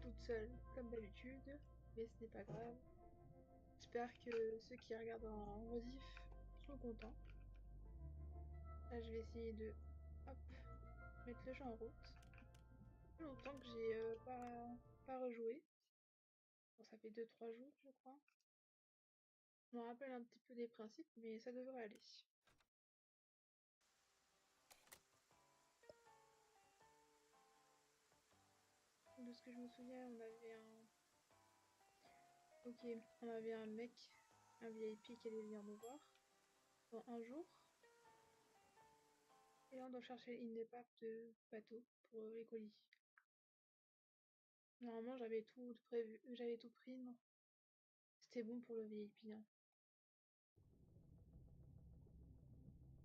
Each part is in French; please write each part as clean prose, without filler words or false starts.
toute seule, comme d'habitude, mais ce n'est pas grave. J'espère que ceux qui regardent en rediff sont contents. Là, je vais essayer de hop, mettre le jeu en route. Ça fait longtemps que j'ai pas rejoué. Bon, ça fait 2-3 jours, je crois. Je me rappelle un petit peu des principes, mais ça devrait aller. De ce que je me souviens, on avait un... Ok, on avait un mec, un VIP qui allait venir nous voir dans un jour. Et là, on doit chercher une épave de bateau pour les colis. Normalement, j'avais tout prévu, j'avais tout pris, non. C'était bon pour le VIP, hein.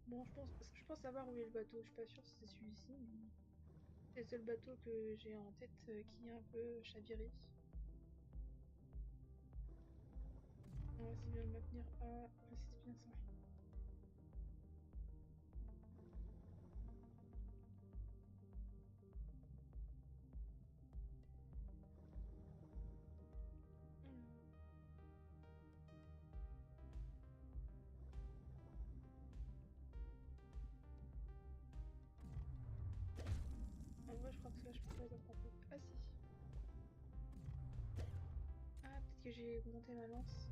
Bon, je pense savoir où est le bateau. Je suis pas sûre si c'est celui-ci, mais c'est le seul bateau que j'ai en tête qui est un peu chaviré. On va essayer de maintenir à... Ah, c'est bien ça. Hum. En vrai, je crois que là, je peux pas les attraper. Ah si. Ah, peut-être que j'ai monté ma lance.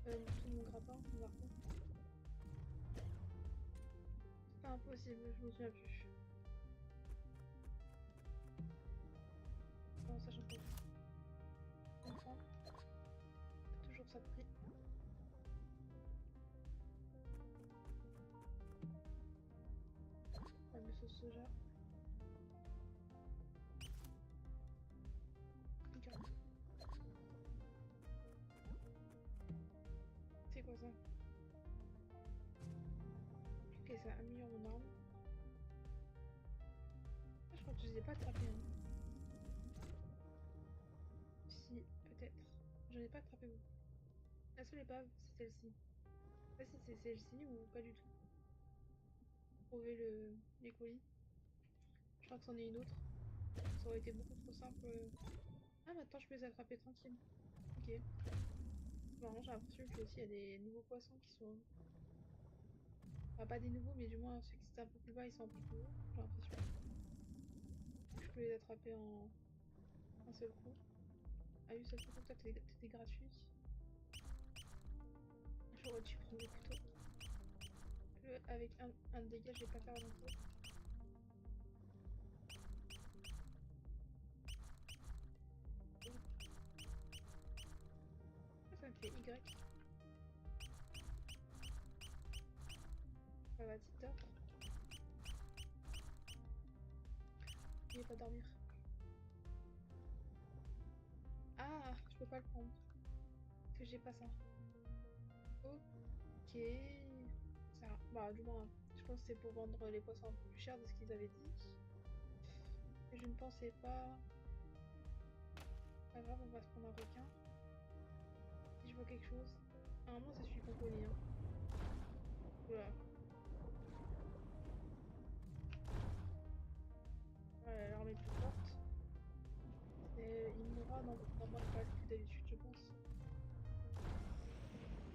Tout mon grappin, mon harpon. C'est pas impossible, je me souviens plus. Non, ça change pas. Enfin, toujours ça de prix. Fameux sauce soja. Ok. C'est quoi ça? Ok, ça améliore mon arme. Ah, je crois que je les ai pas attrapés, hein. Si, peut-être. J'en ai pas attrapé beaucoup. La seule épave, c'est celle-ci. Je sais pas si c'est celle-ci ou pas du tout. Trouver les colis. Je crois que c'en est une autre. Ça aurait été beaucoup trop simple. Ah, maintenant je peux les attraper tranquille. Ok. Bon, j'ai l'impression que aussi il y a des nouveaux poissons qui sont. Enfin, pas des nouveaux, mais du moins ceux qui étaient un peu plus bas, ils sont un peu plus hauts. J'ai l'impression. Je peux les attraper en un seul coup. Ah oui, seul coup, toi t'étais gratuit. J'aurais dû prendre le couteau. Avec un dégât, je vais pas faire grand-chose. Ah, ça me fait Y. Ça va, Tita. Il va pas dormir. Ah, je peux pas le prendre. Parce que j'ai pas ça. Ok. Ça, bah, du moins, je pense que c'est pour vendre les poissons un peu plus cher de ce qu'ils avaient dit. Et je ne pensais pas. Pas grave, on va se prendre un requin. Si je vois quelque chose. Normalement, c'est celui qu'on connaît, hein. Oula. Voilà, l'arme est plus forte. Et il mourra dans moins de balles que d'habitude, je pense.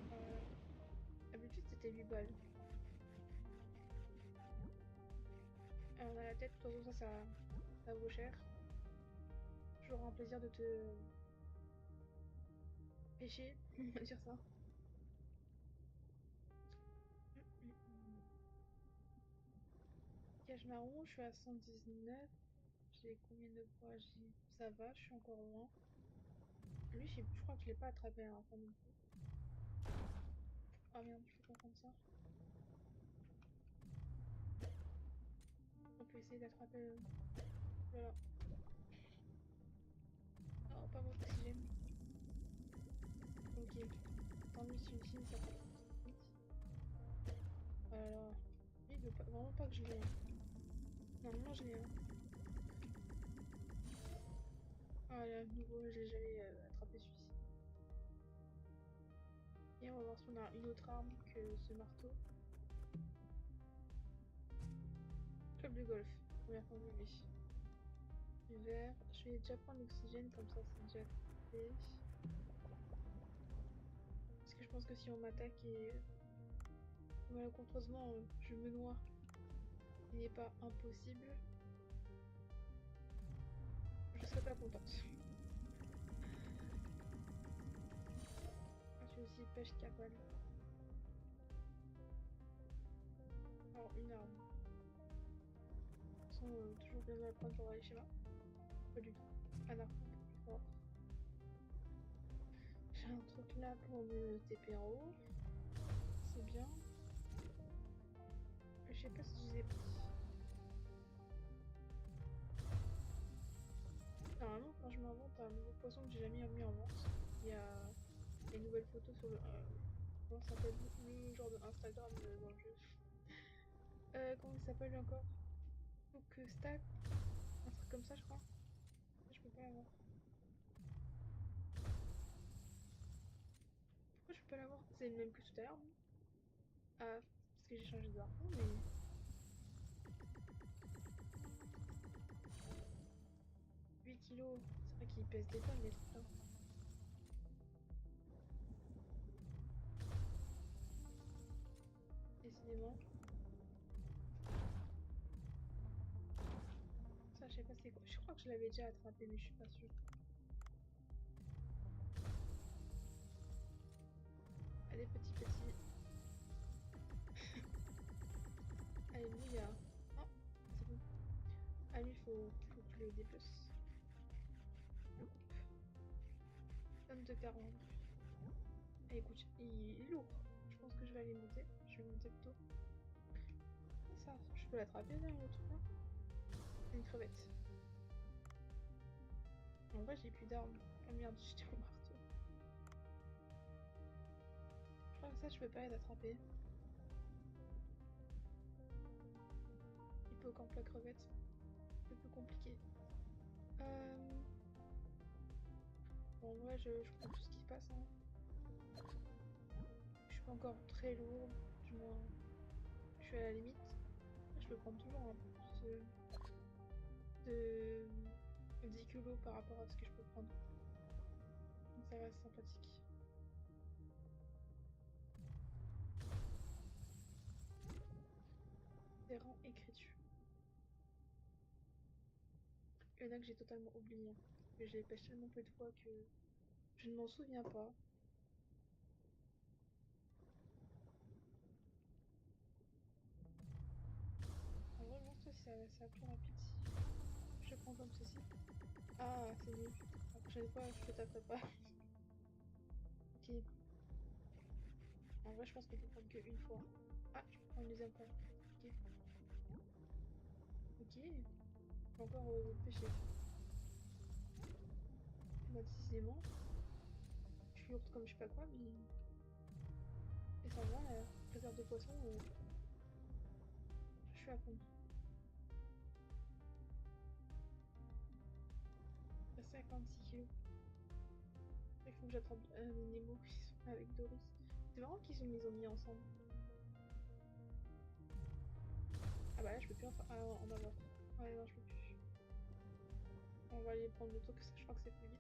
Voilà. D'habitude, c'était 8 balles. Alors, on a la tête, de toute façon, ça vaut cher. Toujours un plaisir de te pêcher, on va dire ça. Cage marron, je suis à 119. J'ai combien de poids? Ça va, je suis encore loin. Lui, je crois que je l'ai pas attrapé à la fin non plus. Ah merde, je peux pas prendre ça. On peut essayer d'attraper le... Voilà. Non, pas mon oxygène. Ok. Tant mieux si une ça passe vite. Voilà. Lui, il veut pas... vraiment pas que je l'ai, hein. Normalement, je l'ai, hein. Voilà, nouveau, j'ai jamais attrapé celui-ci. Et on va voir si on a une autre arme que ce marteau. Club de golf. Première fois que je l'ai. vert. Je vais déjà prendre l'oxygène, comme ça c'est déjà fait. Parce que je pense que si on m'attaque et malencontreusement je me noie, il n'est pas impossible, je serais pas contente. Ah, j'ai aussi pêche cavale. Alors une arme. De toute façon, toujours bien apprendre pour les schémas. Pas du tout. Un arc un peu plus fort. J'ai un truc là pour me TP en haut. C'est bien. Je sais pas si je les ai pris. Normalement, quand je m'invente un nouveau poisson que j'ai jamais mis en vente, il y a une nouvelle photo sur le. Comment ça s'appelle le genre de Instagram dans le jeu. Comment il s'appelle encore? Faut que stack. Un truc comme ça, je crois. Je peux pas l'avoir. Pourquoi je peux pas l'avoir? C'est le même que tout à l'heure, non? Ah, parce que j'ai changé de harpon, mais. 8 kilos. C'est vrai qu'il pèse des tonnes, les trucs là. Décidément. Ça, je sais pas c'est quoi. Je crois que je l'avais déjà attrapé, mais je suis pas sûre. Allez, petit, petit. Alléluia. Oh, c'est bon. Ah, lui, faut que je le dépece. Le coupe. Homme de 40. Ah, écoute, il est lourd. Je pense que je vais aller monter. Je vais monter plutôt. Ah, ça, je peux l'attraper là, le truc là? Une crevette. En vrai, j'ai plus d'armes. Ah merde, j'étais au marteau. Je crois que ça, je peux pas l'attraper. Hippocampe la crevette. Un peu plus compliqué. Euh... Bon, en vrai, je prends tout ce qui se passe, hein. Je suis pas encore très lourde. Du moins, je suis à la limite. Après, je peux prendre toujours un peu plus de 10 kilos par rapport à ce que je peux prendre. Donc ça reste sympathique. Terrain écriture. Il y en a que j'ai totalement oublié, hein, parce que je les pêche tellement peu de fois que je ne m'en souviens pas. En vrai, je pense que ça va plus rapide si je prends comme ceci. Ah, c'est nul. La prochaine fois, je te taperai pas. Ok. En vrai, je pense qu'on peut prendre qu'une fois. Ah, je peux prendre une deuxième fois. Ok. Ok. Je vais encore pêcher. Bah, décidément. Je suis lourde comme je sais pas quoi, mais ça va, réserve de poisson, je suis à fond. 56 kilos. Il faut que j'attrape les Nemo qui sont là avec Doris. C'est marrant qu'ils les ont mis ensemble. Ah bah là, je peux plus en avoir. Ouais, non, je peux plus. On va aller prendre le truc, je crois que c'est plus vite.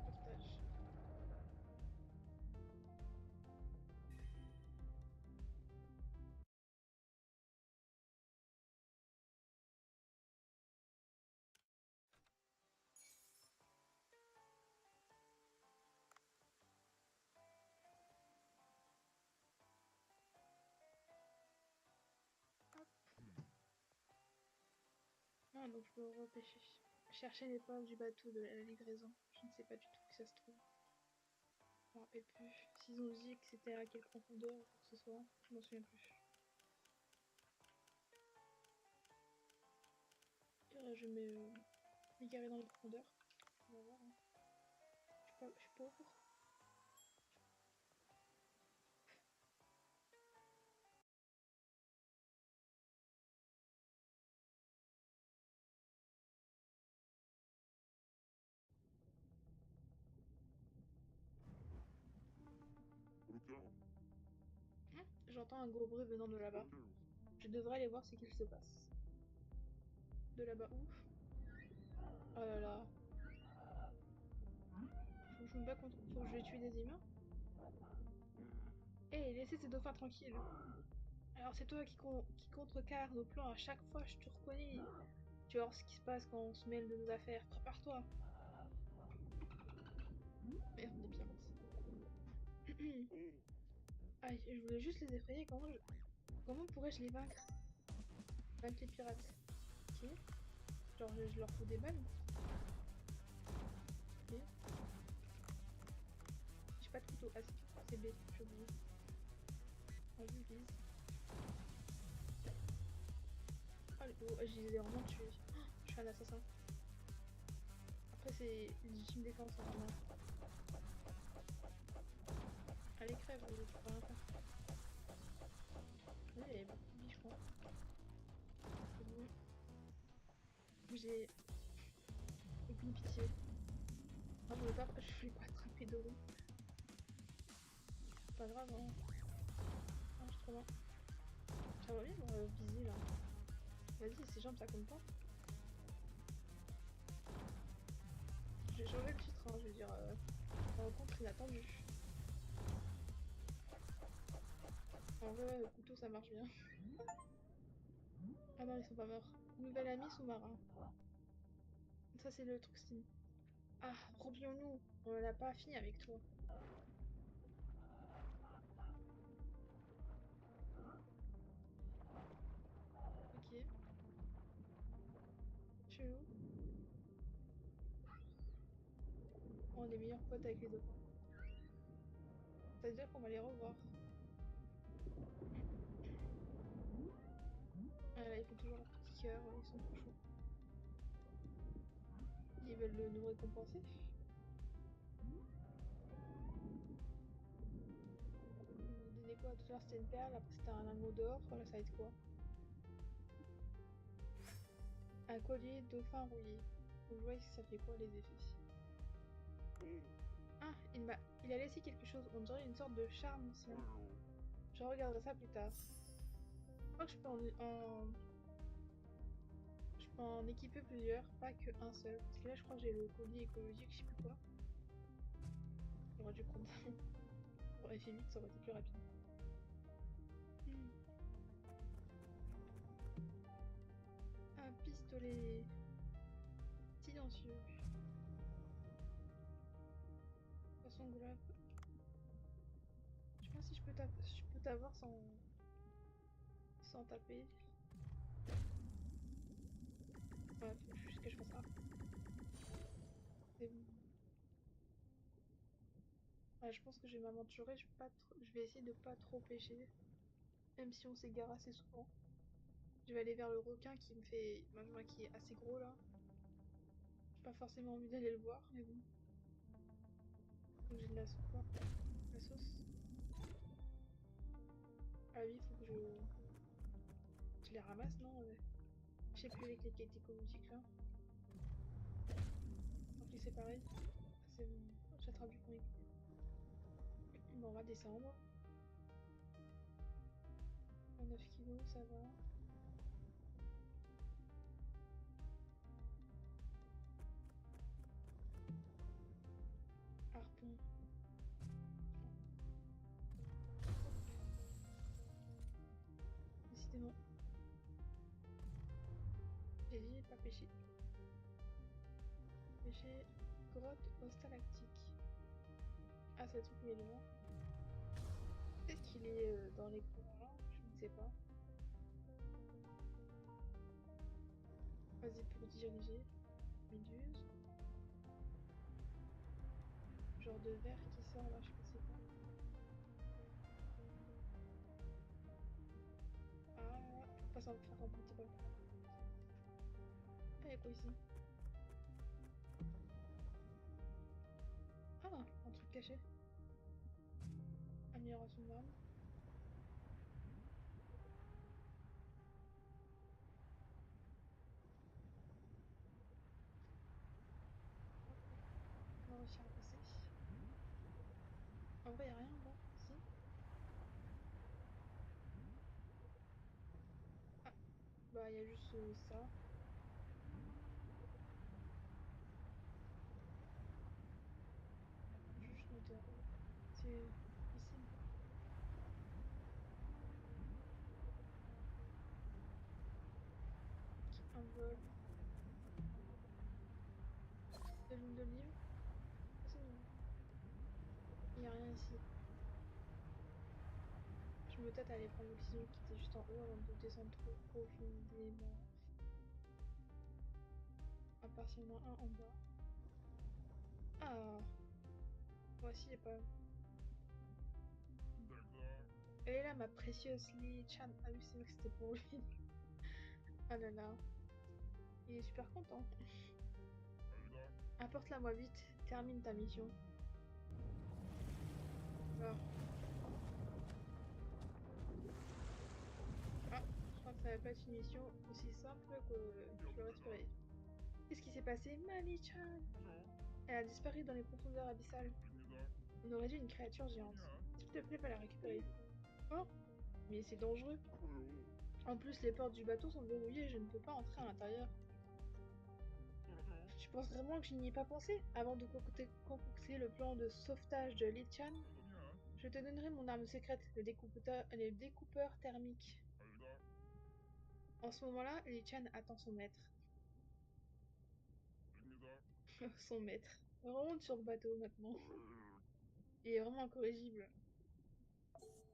Sauvetage. Hop. Ah, donc je peux repêcher. Chercher l'épave du bateau de la livraison. Je ne sais pas du tout où ça se trouve. Je me rappelle plus. S'ils ont dit que c'était à quelle profondeur ou quoi que ce soit, je m'en souviens plus. Je vais m'égarer dans les profondeurs. On va voir, hein. Je suis pauvre. J'entends un gros bruit venant de là-bas. Je devrais aller voir ce qu'il se passe. De là-bas où? Oh là là. Faut que je me bats contre... Faut que je vais tuer des humains? Hé, laissez ces dauphins tranquilles. Alors c'est toi qui contrecarre nos plans à chaque fois, je te reconnais. Tu vas voir ce qui se passe quand on se mêle de nos affaires. Prépare-toi. Merde, des pirates. Aïe, je voulais juste les effrayer. Comment pourrais-je les vaincre? Vaincre les pirates. Ok. Genre, je leur fous des balles. Ok. J'ai pas de couteau. Ah, c'est B. Je oublie. Vas-y, vise. Oh, je les ai vraiment tués. Oh, je suis un assassin. Après, c'est légitime défense, hein, vraiment. Allez, crève, tu peux rien faire. Vas-y, elle est beaucoup de vie, je crois. C'est bon. J'ai aucune pitié. Non, je voulais pas attraper Doro. C'est pas grave, hein. Ah, je suis trop loin. J'aimerais bien viser là. Vas-y, ces jambes ça compte pas. J'ai changé le titre, hein, je veux dire. Rencontre inattendue. En vrai, le couteau ça marche bien. Ah non, ils sont pas morts. Nouvel ami sous-marin. Ça, c'est le truc Steam. Ah, replions-nous. On n'a pas fini avec toi. Ok. Chelou. On est meilleurs potes avec les dauphins. Ça veut dire qu'on va les revoir. Ah là, ils font toujours leur petit cœur, ils sont trop chauds. Ils veulent nous récompenser. Ils nous donnaient quoi? Tout à l'heure c'était une perle, après c'était un lingot d'or. Voilà, ça va être quoi? Un collier dauphin rouillé. Faut que je vois si ça fait quoi les effets. Ah, il a laissé quelque chose, on dirait une sorte de charme ancien. Je regarderai ça plus tard. Je crois que je peux en équiper plusieurs, pas que un seul. Parce que là, je crois que j'ai le collier écologique, je sais plus quoi. J'aurais dû prendre ça. J'aurais fait vite, ça aurait été plus rapide. Hmm. Un pistolet silencieux. Poisson globe. Je sais pas si je peux t'avoir sans taper. Ouais, faut juste que je fasse ça. C'est bon. Ouais, je pense que je vais m'aventurer. Je vais essayer de pas trop pêcher. Même si on s'égare assez souvent. Je vais aller vers le requin qui me fait. Enfin, qui est assez gros là. J'ai pas forcément envie d'aller le voir, mais bon. Donc j'ai de la soupe là. La sauce. Ah oui, faut que je les ramasse, non? Ouais. Je sais plus avec les quêtes écologiques là. Donc c'est pareil. C'est bon. J'attrape du point. Bon, on va descendre. 9 kilos, ça va. Harpon. Décidément. J'ai dit pas pêcher. Pêcher. Grotte aux stalactiques. Ah, c'est le truc où il est loin. Peut-être qu'il est dans les courants là, je ne sais pas. Vas-y pour diriger. Méduse. Genre de verre qui sort là, je sais pas c'est quoi. Ah, faut pas s'en faire emporter par le courant. Ah, y'a quoi ici? Ah, un truc caché. Amélioration d'armes. Hop, on va réussir à passer. En vrai, y'a rien là. Si. Bah, il y a juste ça. Je vais juste noter. C'est ici. Un vol. De l'huile d'olive. Ah, c'est nouveau. Il n'y a rien ici. Je me tâte à aller prendre l'oxygène qui était juste en haut avant de descendre trop profondément. À part s'il y en a un en bas. Ah, voici les pommes. Elle est là, ma précieuse Lee Chan. Ah oui, c'est vrai que c'était pour lui. Ah là là. Il est super content. Apporte-la moi vite. Termine ta mission. Ah, ah, je crois que ça va pas être une mission aussi simple que je l'aurais espéré. Qu'est-ce qui s'est passé, Mali-chan? Elle a disparu dans les profondeurs abyssales. On aurait dû une créature géante. S'il te plaît, va la récupérer. Oh, mais c'est dangereux. En plus, les portes du bateau sont verrouillées et je ne peux pas entrer à l'intérieur. Tu penses vraiment que je n'y ai pas pensé avant de concocter le plan de sauvetage de Lee-chan? Je te donnerai mon arme secrète, le découpeur thermique. En ce moment-là, Lee-chan attend son maître. Son maître. Remonte sur le bateau maintenant. Il est vraiment incorrigible.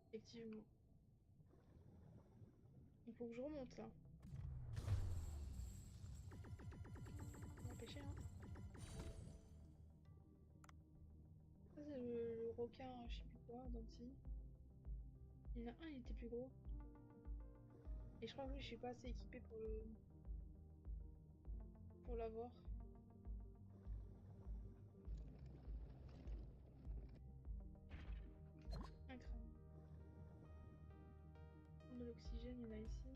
Effectivement. Il faut que je remonte là. On va pêcher, hein. Ça, c'est le requin, je sais plus quoi, d'Antilles. Il y en a un, il était plus gros. Et je crois que lui, je suis pas assez équipée pour l'avoir. Un crâne. De l'oxygène, il y en a ici.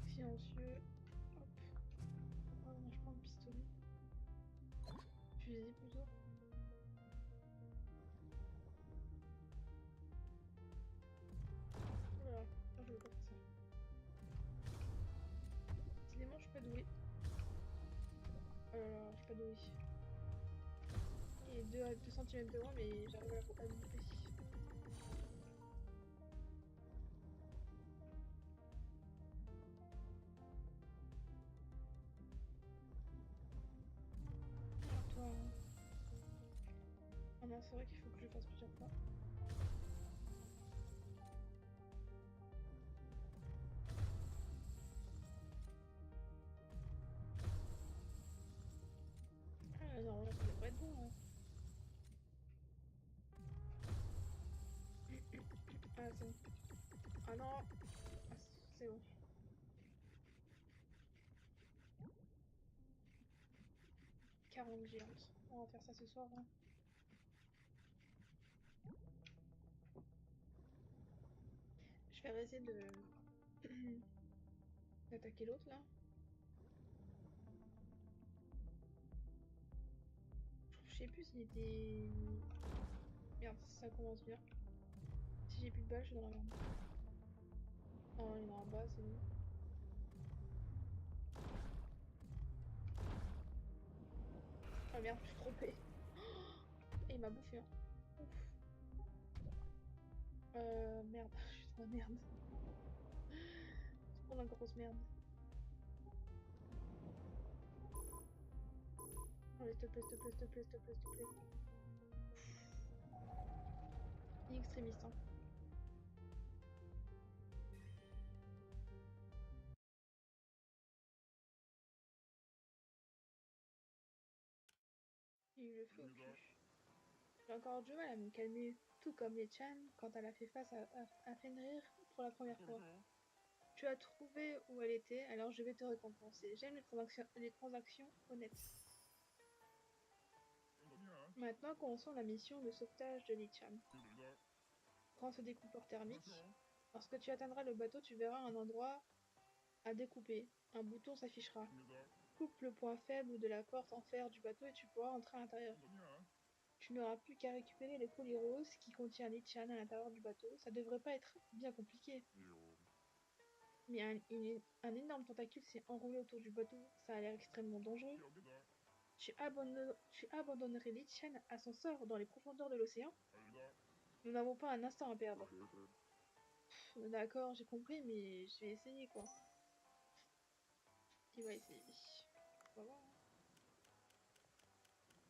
Silencieux. Hop. Oh, moi, je prends le pistolet. Fusil plutôt. Oh là là. Non, je veux pas faire ça. Décidément, je suis pas douée. Oh là là, je suis pas douée. Il est 2 cm de moi, mais j'arrive à le louper. Alors toi, hein. Ah non, c'est vrai qu'il faut que je le fasse plusieurs fois. Ah, normalement, ça devrait être bon, hein. Ah, c'est bon. Ah non. Ah, c'est bon. 40 géantes. On va faire ça ce soir, hein. Je vais essayer de d'attaquer l'autre là. Je sais plus s'il était. Merde, ça commence bien. Si j'ai plus de balles, je suis dans la merde. Non, il y en a en bas, c'est bon. Ah merde, je suis trompée. Et il m'a bouffé, hein. Ouf. Merde, je suis dans la merde. C'est trop la grosse merde. Allez, s'il te plaît, s'il te plaît, s'il te plaît, s'il te plaît, s'il te plaît. Ni extrémiste, hein. Il a eu le feu au cul. J'ai encore du mal à me calmer, tout comme les Chan quand elle a fait face à Fenrir pour la première fois. Tu as trouvé où elle était, alors je vais te récompenser. J'aime les transactions honnêtes. Maintenant, commençons la mission de sauvetage de Lee-chan. Prends ce découpeur thermique. Lorsque tu atteindras le bateau, tu verras un endroit à découper. Un bouton s'affichera. Coupe le point faible de la porte en fer du bateau et tu pourras entrer à l'intérieur. Tu n'auras plus qu'à récupérer le colis rose qui contient Lichan à l'intérieur du bateau. Ça devrait pas être bien compliqué. Mais un énorme tentacule s'est enroulé autour du bateau. Ça a l'air extrêmement dangereux. Tu abandonnerais Lichan à son sort dans les profondeurs de l'océan? Nous n'avons pas un instant à perdre. D'accord, j'ai compris, mais je vais essayer quoi. Il va essayer. On va voir, hein.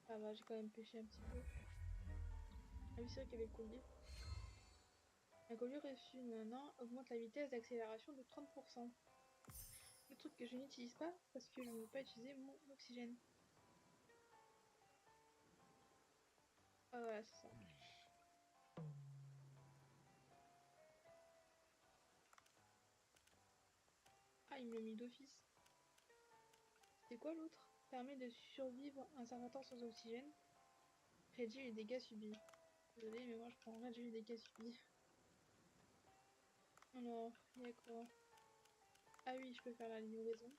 Ça va, j'ai quand même pêché un petit peu. Ah oui, c'est vrai qu'il y avait le collier. Un collier reçu, nanana, augmente la vitesse d'accélération de 30%. Le truc que je n'utilise pas parce que je ne veux pas utiliser mon oxygène. Ah voilà, c'est ça. Ah, il me l'a mis d'office. C'était quoi l'autre? Permet de survivre un certain temps sans oxygène. Réduit les dégâts subis. Désolé, mais moi je prends réduit les dégâts subis. Alors, il y a quoi? Ah oui, je peux faire la livraison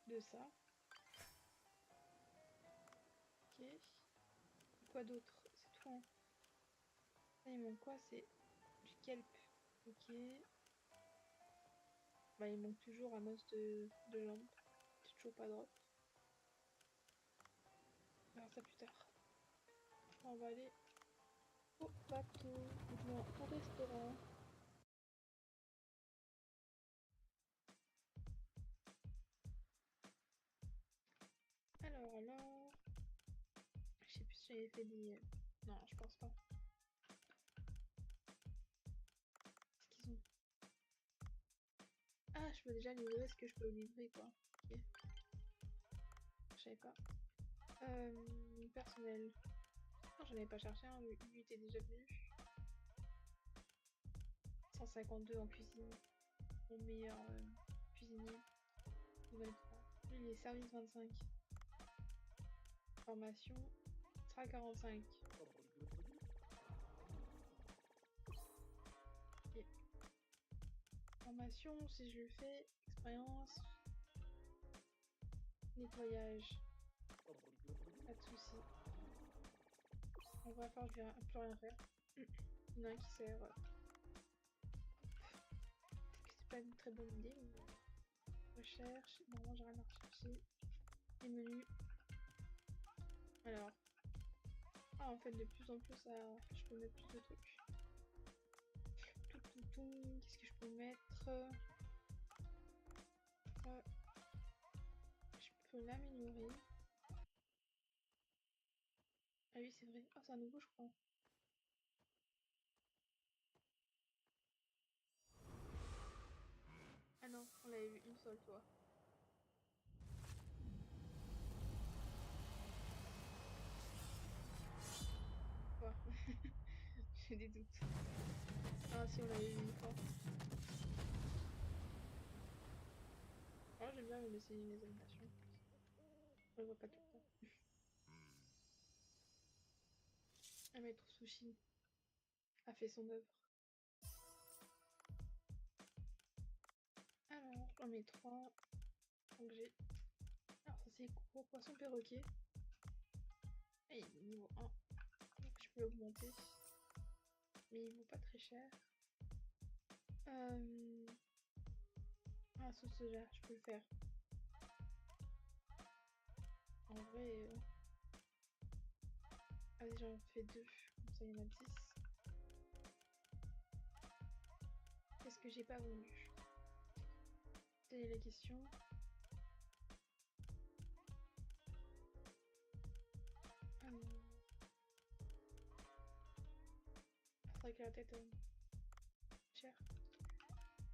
de ça. Ok. Quoi d'autre? C'est tout, hein. Ça, il manque quoi? C'est du kelp. Ok. Bah, il manque toujours un os de jambe. C'est toujours pas drop. On verra ça plus tard. On va aller au bateau, ou du moins au restaurant. Alors. Je sais plus si j'avais fait des. Non, je pense pas. Qu'est-ce qu'ils ont? Ah, je peux déjà livrer ce que je peux livrer, quoi. Ok. Je savais pas. Personnel. Non, j'en avais pas cherché un, lui était déjà venu. 152 en cuisine. Mon meilleur cuisinier. Level 3. Lui, il est service 25. Formation. Sera 45. Ok. Formation, si je le fais. Expérience. Nettoyage. Pas de soucis. On va faire, je vais plus rien faire. Il y en a un qui sert. C'est pas une très bonne idée, mais recherche. Normalement, j'ai rien à rechercher. Les menus. Alors. Ah, en fait, de plus en plus, ça, je peux mettre plus de trucs. Qu'est-ce que je peux mettre? Je peux l'améliorer. Ah oui, c'est vrai. Ah, c'est un nouveau, je crois. Ah non, on l'avait vu une seule fois. Quoi? J'ai des doutes. Ah si, on l'avait vu une fois. Ah, j'aime bien me laisser les animations. On le voit pas tout le temps. Un maître sushi a fait son œuvre. Alors, j'en mets 3. Donc j'ai. Alors, ça c'est gros poisson perroquet. Et il est niveau 1. Donc je peux l'augmenter. Mais il vaut pas très cher. Ah, sauce soja, je peux le faire. En vrai. Vas-y, j'en fais 2. Comme ça, il y en a 10. Qu'est-ce que j'ai pas vendu? Telle est la question. C'est vrai que la tête chère.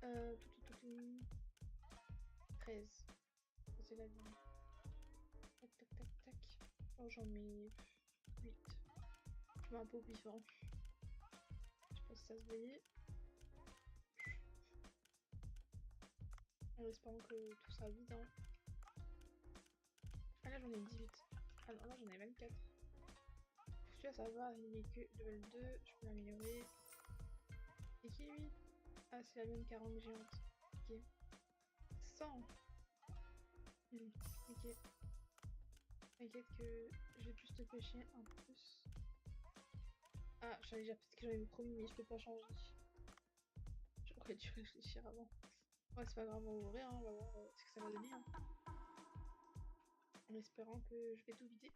Tout. 13. C'est la vie. Tac. Oh, j'en mets 8. Je mets un peu au pifant. Je pense que ça se voyait. En espérant que tout sera vide. Hein. Ah là, j'en ai 18. Ah non, là, j'en ai 24. Celui-là, ça va. Il est que level 2. Je peux l'améliorer. C'est qui lui? Ah, c'est la même carangue géante. Ok. 100. Ok. T'inquiète que je vais plus te pêcher un peu plus. Ah, j'avais déjà peut-être que j'en avais promis, mais je peux pas changer. J'aurais dû réfléchir avant. Ouais, c'est pas grave, on va ouvrir, hein, on va voir ce que ça va donner. Hein. En espérant que je vais tout vider.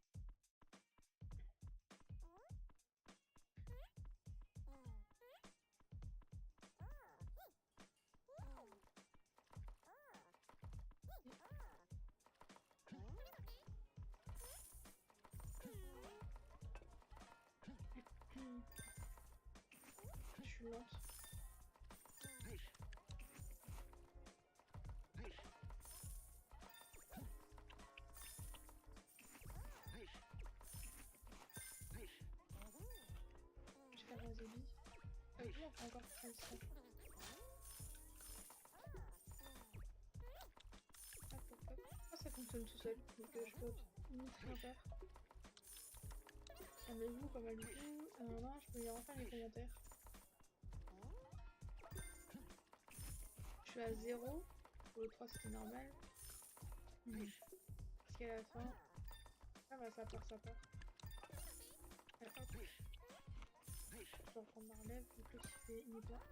Je suis lente. Je vais faire un zébi. Comment on fait encore comme ça? Hop, hop, hop. Ah, ça fonctionne tout seul, donc je peux limite rien faire. Aimez-vous pas mal du tout. Non, je peux lire enfin les commentaires. Je suis à 0. Pour le 3 c'était normal. Parce qu'à la fin. Ah bah ça part, ça part. Hop. Je vais reprendre ma relève, donc l'autre il fait une part.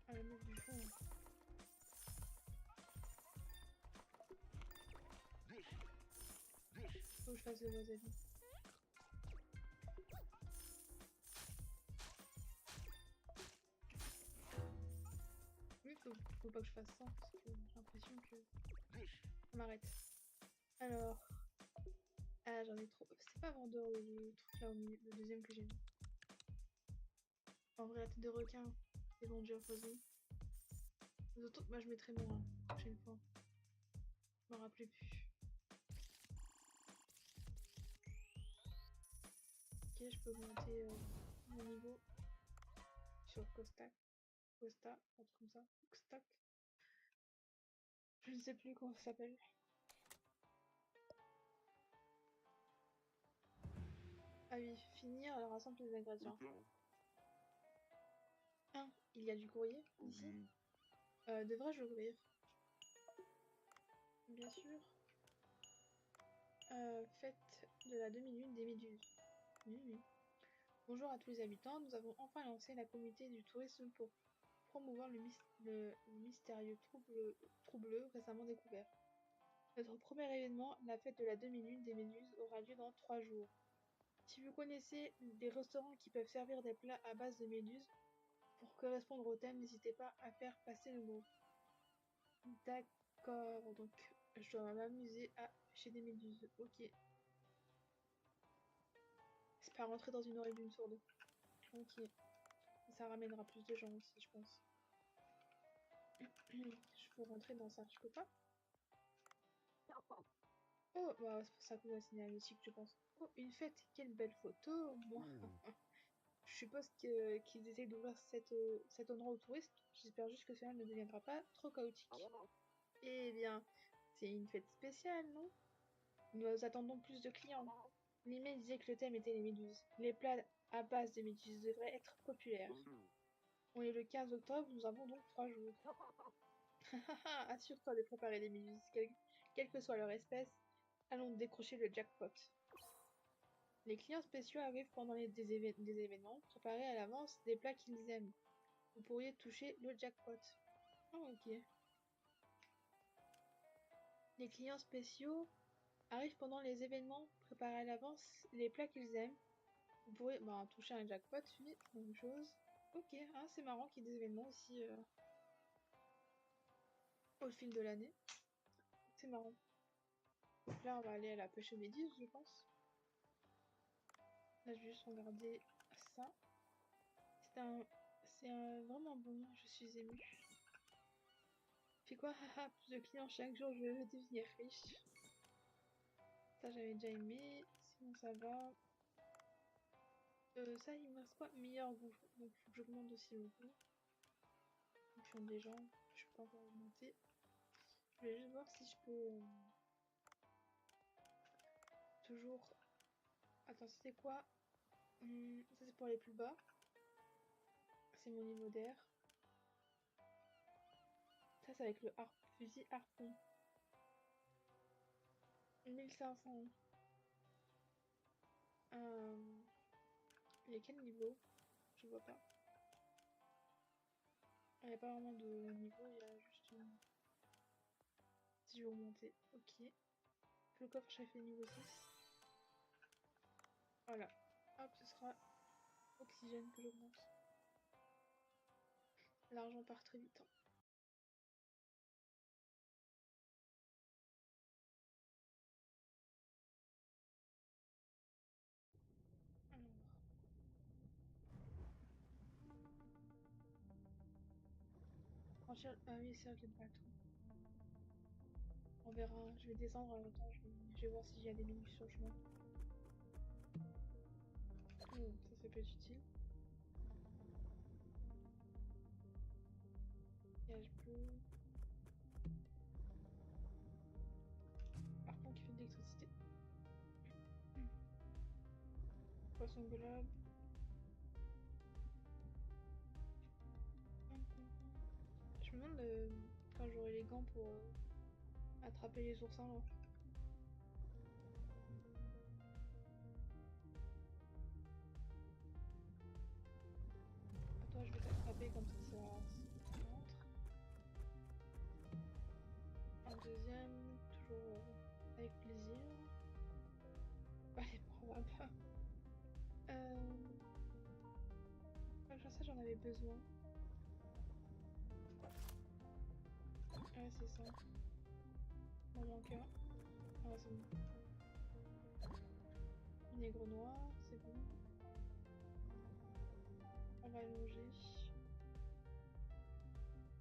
Ah la meuf du fond. Hein. Faut que je fasse le wasabi. Oui, faut pas que je fasse ça, parce que j'ai l'impression que ça m'arrête. Alors. Ah, j'en ai trop. C'est pas vendeur le truc là au milieu, le deuxième que j'ai mis. En vrai, la tête de requin, c'est vendu à foison. Les autres, moi je mettrai moins la prochaine fois. Je m'en rappelais plus. Ok, je peux augmenter mon niveau sur Costa, un truc comme ça. Costac. Je ne sais plus comment ça s'appelle. Ah oui, finir, alors rassemble les ingrédients. 1. Il y a du courrier ici. Devrais-je ouvrir? Bien sûr. Fête de la demi-lune des méduses. Oui. Bonjour à tous les habitants, nous avons enfin lancé la communauté du tourisme pour promouvoir le mystérieux troubleux récemment découvert. Notre premier événement, la fête de la demi-lune des méduses, aura lieu dans 3 jours. Si vous connaissez des restaurants qui peuvent servir des plats à base de méduses, pour correspondre au thème, n'hésitez pas à faire passer le mot. D'accord, donc je dois m'amuser à pêcher des méduses. Ok. C'est pas rentrer dans une oreille d'une sourde. Ok. Ça ramènera plus de gens aussi, je pense. Je peux rentrer dans ça, je peux pas? Oh, bah, c'est pour ça que la cinématique, je pense. Oh, une fête, quelle belle photo! Moi, je suppose qu'ils essaient d'ouvrir cet endroit aux touristes. J'espère juste que cela ne deviendra pas trop chaotique. Eh bien, c'est une fête spéciale, non? Nous attendons plus de clients. L'email disait que le thème était les méduses. Les plats à base de méduses devraient être populaires. On est le 15 octobre, nous avons donc 3 jours. Assure-toi de préparer les méduses, quelle que soit leur espèce. Allons décrocher le jackpot. Les clients spéciaux arrivent pendant des événements. Préparez à l'avance des plats qu'ils aiment. Vous pourriez toucher le jackpot. Oh, ok. Les clients spéciaux arrivent pendant les événements. Préparez à l'avance les plats qu'ils aiment. Vous pourriez toucher un jackpot, oui, même chose. Ok, hein, c'est marrant qu'il y ait des événements aussi au fil de l'année. C'est marrant. Donc là, on va aller à la pêche aux méduses, je pense. Là, je vais juste regarder ça. C'est vraiment bon, je suis émue. Fais quoi? Haha, plus de clients chaque jour, je veux devenir riche. Ça, j'avais déjà aimé. Sinon, ça va. Ça, il me reste quoi? Meilleur goût. Donc, faut que j'augmente aussi le goût. Fonction des gens. Je peux pas encore augmenter. Je vais juste voir si je peux. Toujours. Attends, c'était quoi? Ça, c'est pour les plus bas. C'est mon niveau d'air. Ça, c'est avec le fusil harpon. 1500. Il y a quel niveau? Je vois pas. Il n'y a pas vraiment de niveau, il y a juste une... Si je veux remonter, ok. Le coffre j'ai fait niveau 6. Voilà. Hop, ce sera oxygène que j'augmente. L'argent part très vite, hein. Alors. Franchir... Ah oui, c'est vrai que pas tout. On verra. Je vais descendre en même temps. Je vais voir s'il y a des minus sur le chemin. Ça peut être utile. Gage bleu. Harpon qui fait de l'électricité. Poisson globe. Je me demande quand j'aurai les gants pour attraper les oursins là. Attends, je vais t'attraper comme ça rentre. Un deuxième, toujours avec plaisir. Allez, prends pas. Ça j'en avais besoin. Ouais, c'est ça. M'en manque un. Ah, c'est bon. Vinaigre noir, c'est bon. On va allonger.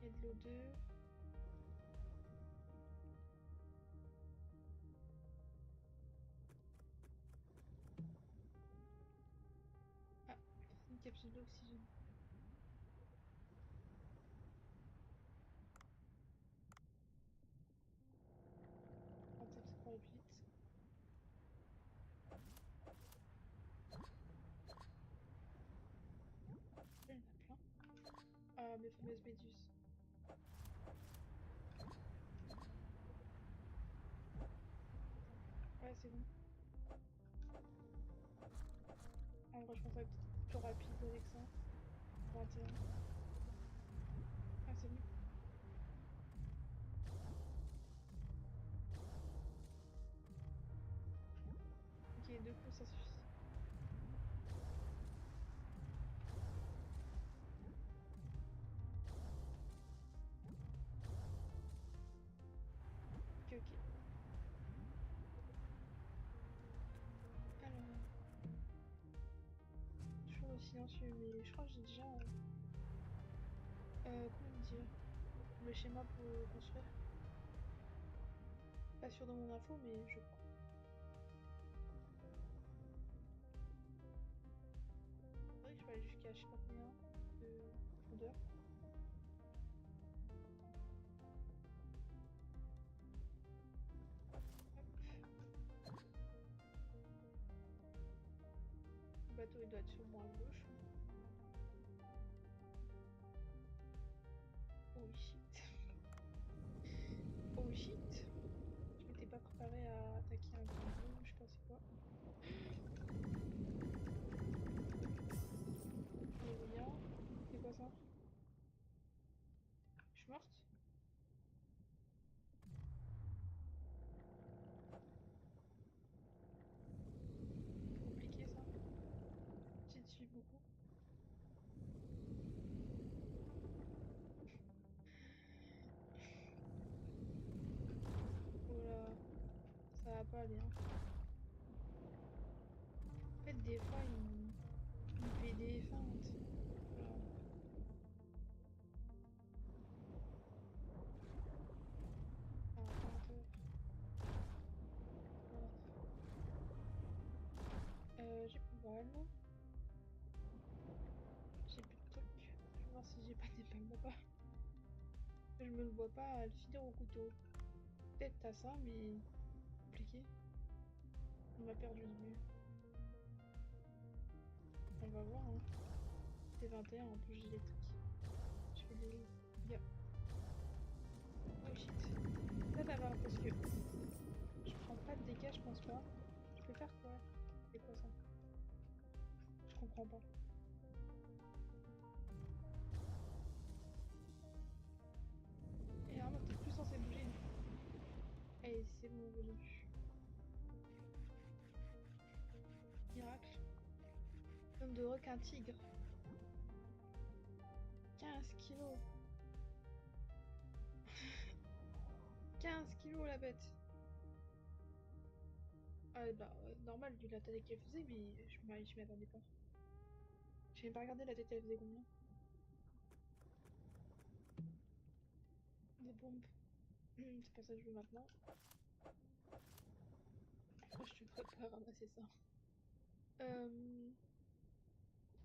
Et de l'eau 2. Ah, une capsule d'oxygène. Tenter que ça pour aller plus vite. Là, il y en a plein. Ah, mes fameuses méduses. Ouais, c'est bon. En vrai, je pense que ça va être plus rapide avec ça. 21. Ah, c'est bon. Ok, 2 coups, ça suffit. Ok, ok. Alors, toujours le silencieux, mais je crois que j'ai déjà... comment dire? Le schéma pour le construire. Pas sûr de mon info, mais je crois. C'est vrai que je peux aller jusqu'à je sais pas combien de profondeur. Hop. Le bateau il doit être sûrement à gauche. Oh shit. Oh shit. Je m'étais pas préparé à attaquer un grand bleu, je sais pas c'est quoi. Alléluia. C'est quoi ça? Je suis morte? Compliqué ça. J'ai tué beaucoup. Oh là, ça va pas aller, hein. En fait, des fois, il me fait des feintes. Voilà. Ah, feinte. Voilà. J'ai plus de balles. J'ai plus de trucs. Je vais voir si j'ai pas des balles là-bas. Je me le vois pas le finir au couteau. Peut-être t'as ça, mais compliqué. On m'a perdu de vue. On va voir, hein. T21 en bougie électrique. Je fais des dégâts. Oh shit. Ça va parce que je prends pas de dégâts comprends pas. Et normalement, t'es plus censé bouger. Allez, c'est bon, j'ai vu. Miracle. Homme de requin tigre. 15 kilos. 15 kilos la bête. Ah bah, normal vu la taille qu'elle faisait, mais je m'y attendais pas. J'ai même pas regardé la tête, elle faisait combien. Des bombes. C'est pas ça que je veux maintenant. Après, je te prépare à ramasser ça. Euh...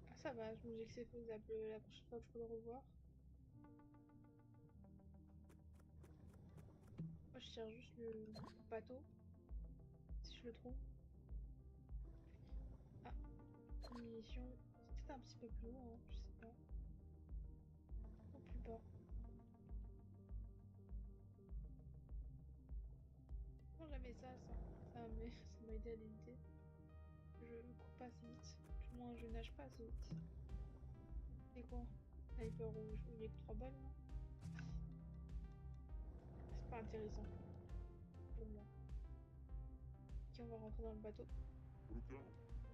Ah, ça va, je me dis que c'est faisable la prochaine fois que je peux le revoir. Moi, je cherche juste le bateau, si je le trouve. Ah, munitions. C'est peut-être un petit peu plus haut, hein, je sais pas. Ou plus bas. Non, j'avais ça. Ça m'a aidé à l'éviter. Je cours pas assez vite. Du moins, je nage pas assez vite. C'est quoi? Sniper rouge. Il y a que 3 balles, non? C'est pas intéressant pour moi. Ok, on va rentrer dans le bateau.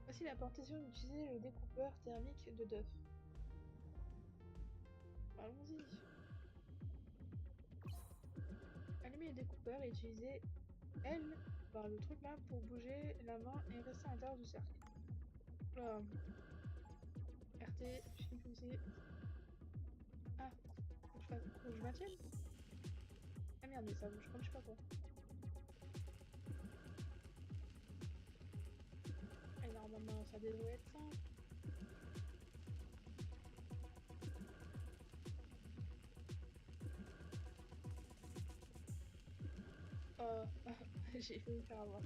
Voici la partition d'utiliser le découpeur thermique de Duff. Allons-y. Allumer le découpeur et utiliser L, par le truc là, pour bouger la main et rester à l'intérieur du cercle. Là, RT, je l'ai poussé. Ah, faut que je maintienne? Ah merde, mais ça bouge comme je sais pas quoi. Et normalement, ça devrait être simple. Oh, j'ai failli me faire avoir.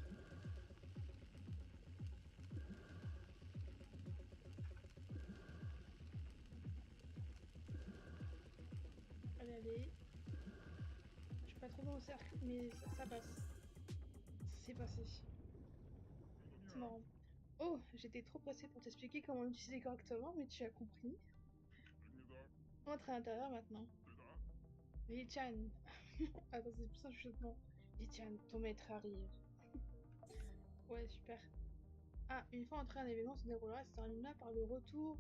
Allez, allez. Je suis pas trop bon au cercle, mais ça passe. C'est passé. C'est marrant. Oh, j'étais trop pressée pour t'expliquer comment l'utiliser correctement, mais tu as compris. Entre à l'intérieur maintenant. Lee-chan. Attends, c'est plus un chuchotement. Lee-chan, ton maître arrive. Ouais, super. Ah, une fois entré, un événement se déroulera et se terminera par le retour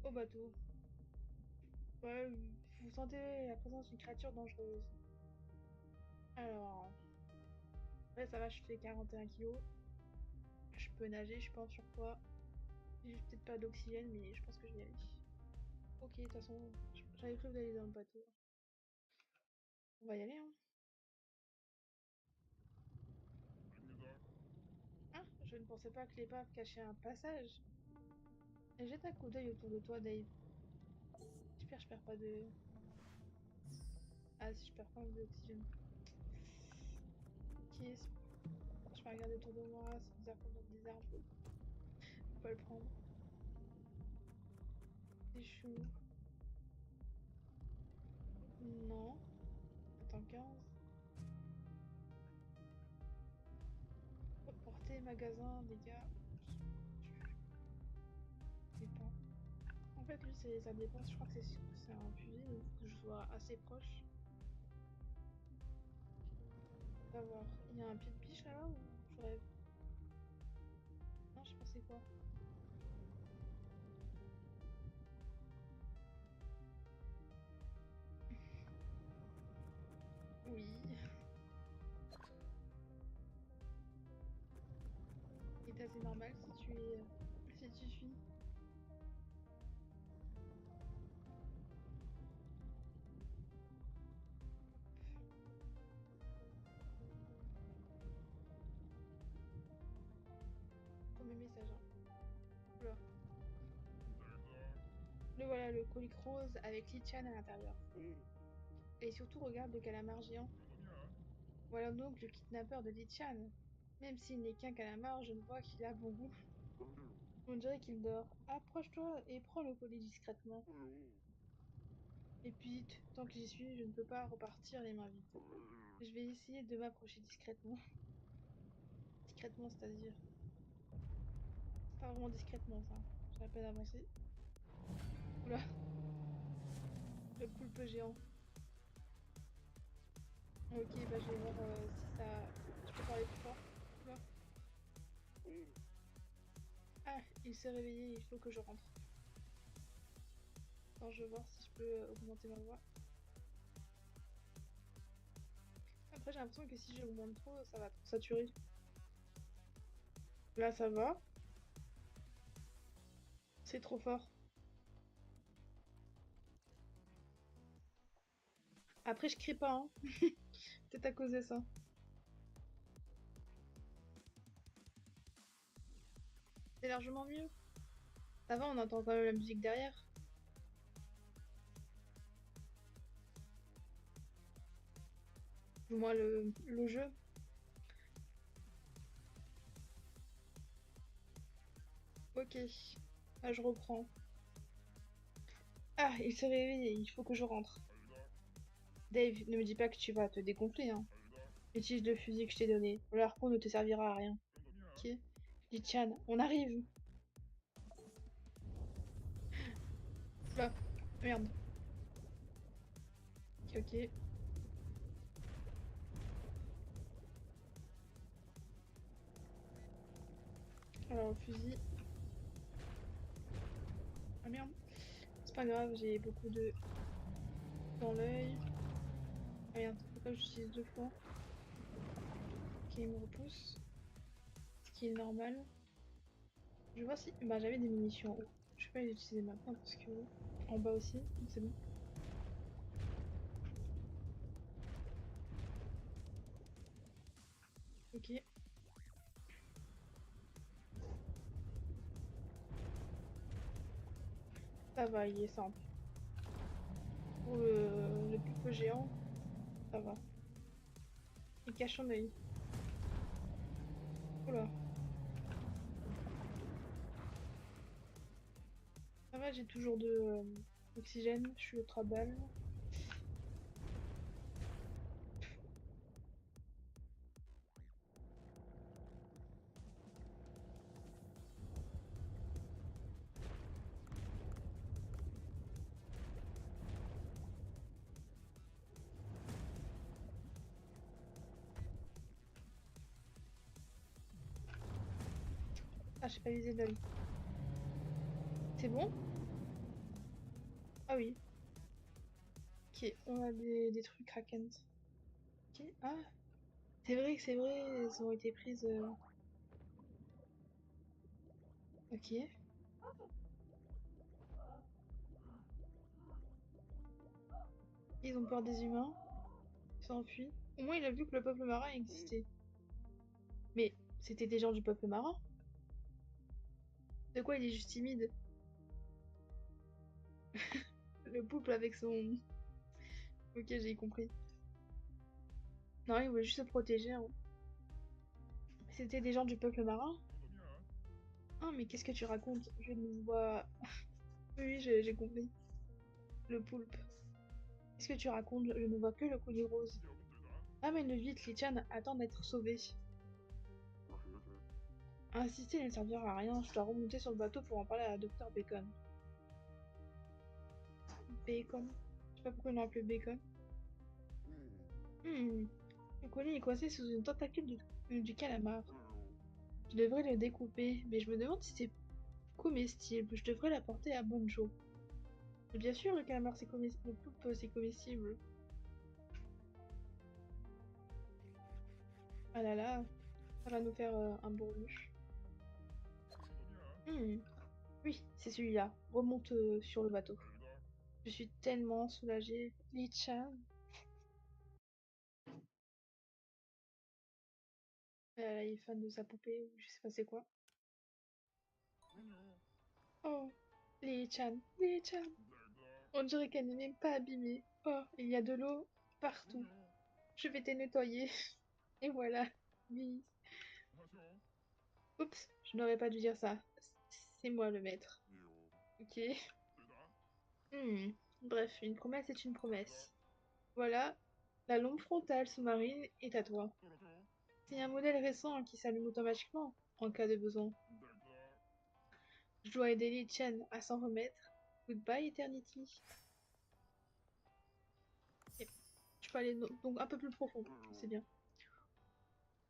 au bateau. Ouais, vous sentez la présence d'une créature dangereuse. Alors, ouais, ça va, je fais 41 kilos. Je peux nager, je suis pas en surpoids. J'ai peut-être pas d'oxygène, mais je pense que je vais y aller. Ok, de toute façon, j'avais prévu d'aller dans le bateau. On va y aller, hein. Ah, je ne pensais pas que l'épave cachait un passage. Et jette un coup d'œil autour de toi, Dave. J'espère que je perds pas de... Ah, si je perds pas d'oxygène. Ok, je vais regarder autour de moi, c'est bizarre qu'on donne des armes. Faut pas le prendre. C'est chou. Non. Attends, 15. Portée, magasin, dégâts. Dépend. En fait, lui, ça dépend. Je crois que c'est un fusil, donc faut que je sois assez proche. On va voir. Il y a un pied de biche là-bas ou je rêve? Non, je sais pas c'est quoi. Oui. Il est assez normal si tu es... si tu suis. Premier message, hein. Oula. Le voilà, le colique rose avec Lichan à l'intérieur. Et surtout, regarde le calamar géant. Voilà donc le kidnappeur de Lichan. Même s'il n'est qu'un calamar, je ne vois qu'il a bon goût. On dirait qu'il dort. Approche-toi et prends le colis discrètement. Et puis, tant que j'y suis, je ne peux pas repartir les mains vides. Je vais essayer de m'approcher discrètement. Discrètement, c'est-à-dire. C'est pas vraiment discrètement, ça. à peine avancé. Oula, le poulpe géant. Ok, bah je vais voir si ça... Je peux parler plus fort. Oula. Ah, il s'est réveillé, il faut que je rentre. Attends, je vais voir si je peux augmenter ma voix. Après, j'ai l'impression que si j'augmente trop, ça va trop saturer. Là, ça va. C'est trop fort. Après, je crie pas, hein. Peut-être à cause de ça. C'est largement mieux. Ça va, on entend quand même la musique derrière. Du moins, le jeu. Ok. Ah, je reprends. Ah, il s'est réveillé, il faut que je rentre. Dave, ne me dis pas que tu vas te dégonfler, hein. Utilise le fusil que je t'ai donné. Le harpon ne te servira à rien. Ok. Lee-chan, on arrive. Là. Merde. Ok, ok. Alors, le fusil. Ah merde. C'est pas grave, j'ai beaucoup de dans l'œil. Ah merde, pourquoi j'utilise deux fois? Ok, il me repousse. Ce qui est normal. Je vois si... Bah, j'avais des munitions en haut. Je vais pas les utiliser maintenant parce que... En bas aussi, donc c'est bon. Ok. Ça va, il est simple. Pour le pulpe géant, ça va. Il cache son œil. Oula. Ça va, j'ai toujours de oxygène. Je suis au 3 balles. Ah, j'ai pas visé l'œil. C'est bon? Ah oui. Ok, on a des trucs Kraken. Ok. Ah, c'est vrai que c'est vrai, elles ont été prises. Ok. Ils ont peur des humains. Ils s'enfuient. Au moins, il a vu que le peuple marin existait. Mais c'était des gens du peuple marin? De quoi il est juste timide? Le poulpe avec son... Ok, j'ai compris. Non, il voulait juste se protéger, hein. C'était des gens du peuple marin? Ah, mais qu'est-ce que tu racontes? Je ne vois... Oui, oui, j'ai compris. Le poulpe. Qu'est-ce que tu racontes? Je ne vois que le collier rose. Amène-le vite, Lichan attend d'être sauvé. Insister ne servira à rien, je dois remonter sur le bateau pour en parler à Dr Bacon. Bacon? Je sais pas pourquoi ils l'ont appelé Bacon. Hmm. Le collier est coincé sous une tentacule du calamar. Je devrais le découper, mais je me demande si c'est comestible. Je devrais l'apporter à Bonjo. Et bien sûr, le calamar c'est comestible, le poulpe c'est comestible. Ah là là, ça va nous faire un bourluche. Hmm. Oui, c'est celui-là. Remonte sur le bateau. Je suis tellement soulagée. Lichan. Elle est fan de sa poupée, ou je sais pas c'est quoi. Oh, Lichan, Lichan. On dirait qu'elle n'est même pas abîmée. Oh, il y a de l'eau partout. Je vais te nettoyer. Et voilà. Oui. Oups, je n'aurais pas dû dire ça. C'est moi le maître. Ok. Hmm. Bref, une promesse est une promesse. Voilà, la lampe frontale sous-marine est à toi. C'est un modèle récent qui s'allume automatiquement en cas de besoin. Je dois aider Li Chen à s'en remettre. Goodbye, Eternity. Ok. Je peux aller donc un peu plus profond. C'est bien.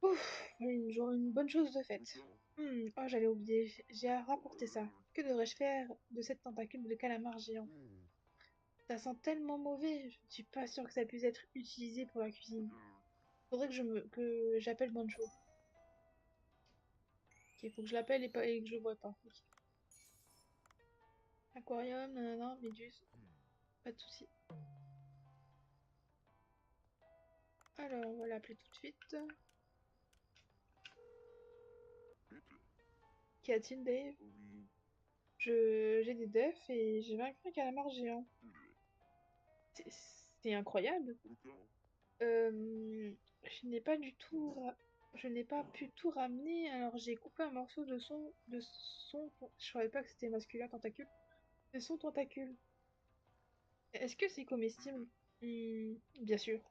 Ouf, une bonne chose de faite. Oh, j'allais oublier. J'ai à rapporter ça. Que devrais-je faire de cette tentacule de calamar géant? Ça sent tellement mauvais. Je ne suis pas sûre que ça puisse être utilisé pour la cuisine. Faudrait que j'appelle Bancho. Ok, faut que je l'appelle et que je le vois pas. Ok. Aquarium, nanana, méduse. Pas de souci. Alors, on va l'appeler tout de suite. Qu'y a-t-il, Dave? J'ai des defs et j'ai vaincu un calamar géant. C'est c'est incroyable. Je n'ai pas du tout, je n'ai pas pu tout ramener. Alors j'ai coupé un morceau je savais pas que c'était masculin tentacule. De son tentacule. Est-ce que c'est comestible? Bien sûr.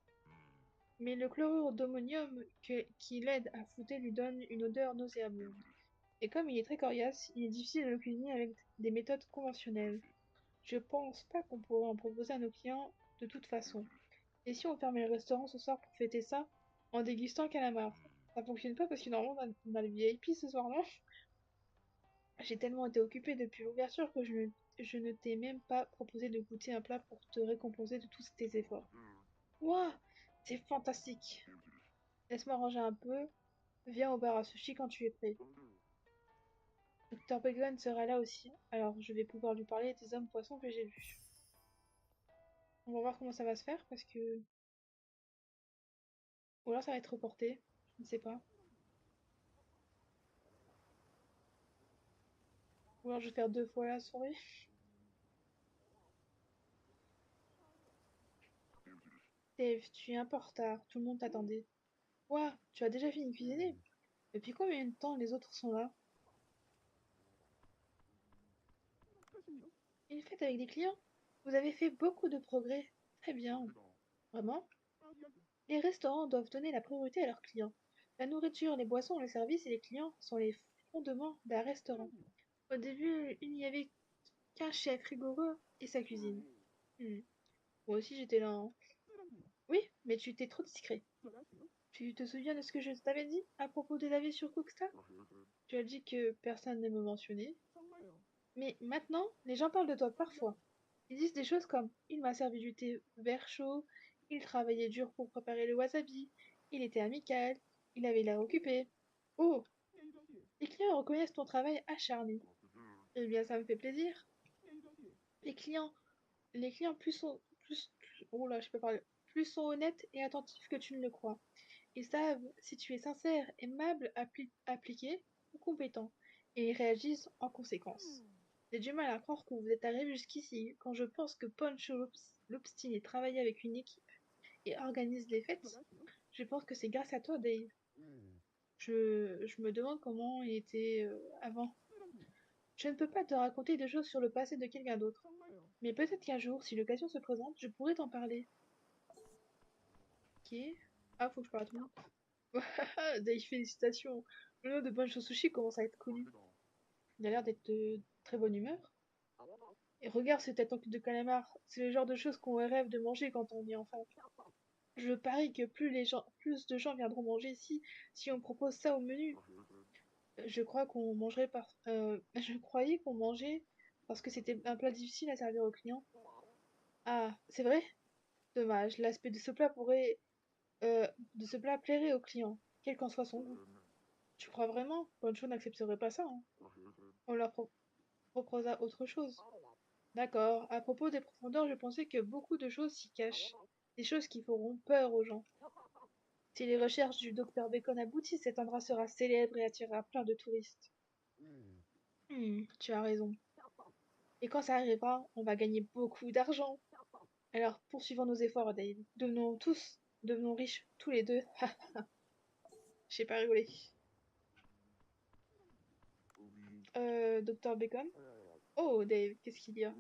Mais le chlorure d'ammonium qui l'aide à fouetter lui donne une odeur nauséabonde. Et comme il est très coriace, il est difficile de le cuisiner avec des méthodes conventionnelles. Je pense pas qu'on pourrait en proposer à nos clients de toute façon. Et si on fermait le restaurant ce soir pour fêter ça, en dégustant un calamar? Ça fonctionne pas parce que normalement on a le VIP ce soir-là. J'ai tellement été occupée depuis l'ouverture que je ne t'ai même pas proposé de goûter un plat pour te récompenser de tous tes efforts. Ouah, c'est fantastique. Laisse-moi ranger un peu. Viens au bar à sushi quand tu es prêt. Dr. Bacon sera là aussi, alors je vais pouvoir lui parler des hommes poissons que j'ai vus. On va voir comment ça va se faire parce que... Ou alors ça va être reporté, je ne sais pas. Ou alors je vais faire 2 fois la soirée. Dave, tu es un peu en retard, tout le monde t'attendait. Ouah, tu as déjà fini de cuisiner? Depuis combien de temps les autres sont là? Une fête avec des clients? Vous avez fait beaucoup de progrès. Très bien. Vraiment? Les restaurants doivent donner la priorité à leurs clients. La nourriture, les boissons, le service et les clients sont les fondements d'un restaurant. Au début, il n'y avait qu'un chef rigoureux et sa cuisine. Hmm. Moi aussi j'étais là, hein. Oui, mais tu étais trop discret. Tu te souviens de ce que je t'avais dit à propos de la vie sur Cooksta? Tu as dit que personne ne me mentionnait. Mais maintenant, les gens parlent de toi parfois. Ils disent des choses comme il m'a servi du thé vert chaud, il travaillait dur pour préparer le wasabi, il était amical, il avait l'air occupé. Oh, les clients reconnaissent ton travail acharné. Eh bien, ça me fait plaisir. Les clients, les clients oh là, je peux parler, plus sont honnêtes et attentifs que tu ne le crois. Ils savent si tu es sincère, aimable, appliqué ou compétent, et ils réagissent en conséquence. J'ai du mal à croire que vous êtes arrivé jusqu'ici quand je pense que Poncho l'Obstiné travaille avec une équipe et organise les fêtes. Je pense que c'est grâce à toi, Dave. Je me demande comment il était avant. Je ne peux pas te raconter des choses sur le passé de quelqu'un d'autre, mais peut-être qu'un jour, si l'occasion se présente, je pourrais t'en parler. Ok. Ah, faut que je parle à tout le monde. Dave, félicitations. Le nom de Bancho Sushi commence à être connu. Il a l'air d'être de très bonne humeur. Et regarde cette tête en cul de calamar. C'est le genre de choses qu'on rêve de manger quand on est enfant. Je parie que plus de gens viendront manger ici si on propose ça au menu. Je croyais qu'on mangeait parce que c'était un plat difficile à servir aux clients. Ah, c'est vrai? Dommage. L'aspect de ce plat plairait aux clients, quel qu'en soit son goût. Tu crois vraiment? Bonjour n'accepterait pas ça, hein. On leur proposa autre chose. D'accord. À propos des profondeurs, je pensais que beaucoup de choses s'y cachent. Des choses qui feront peur aux gens. Si les recherches du docteur Bacon aboutissent, cet endroit sera célèbre et attirera plein de touristes. Tu as raison. Et quand ça arrivera, on va gagner beaucoup d'argent. Alors, poursuivons nos efforts, Dave. Devenons riches tous les deux. J'ai pas rigolé. Docteur Bacon? Oh, Dave, qu'est-ce qu'il y a?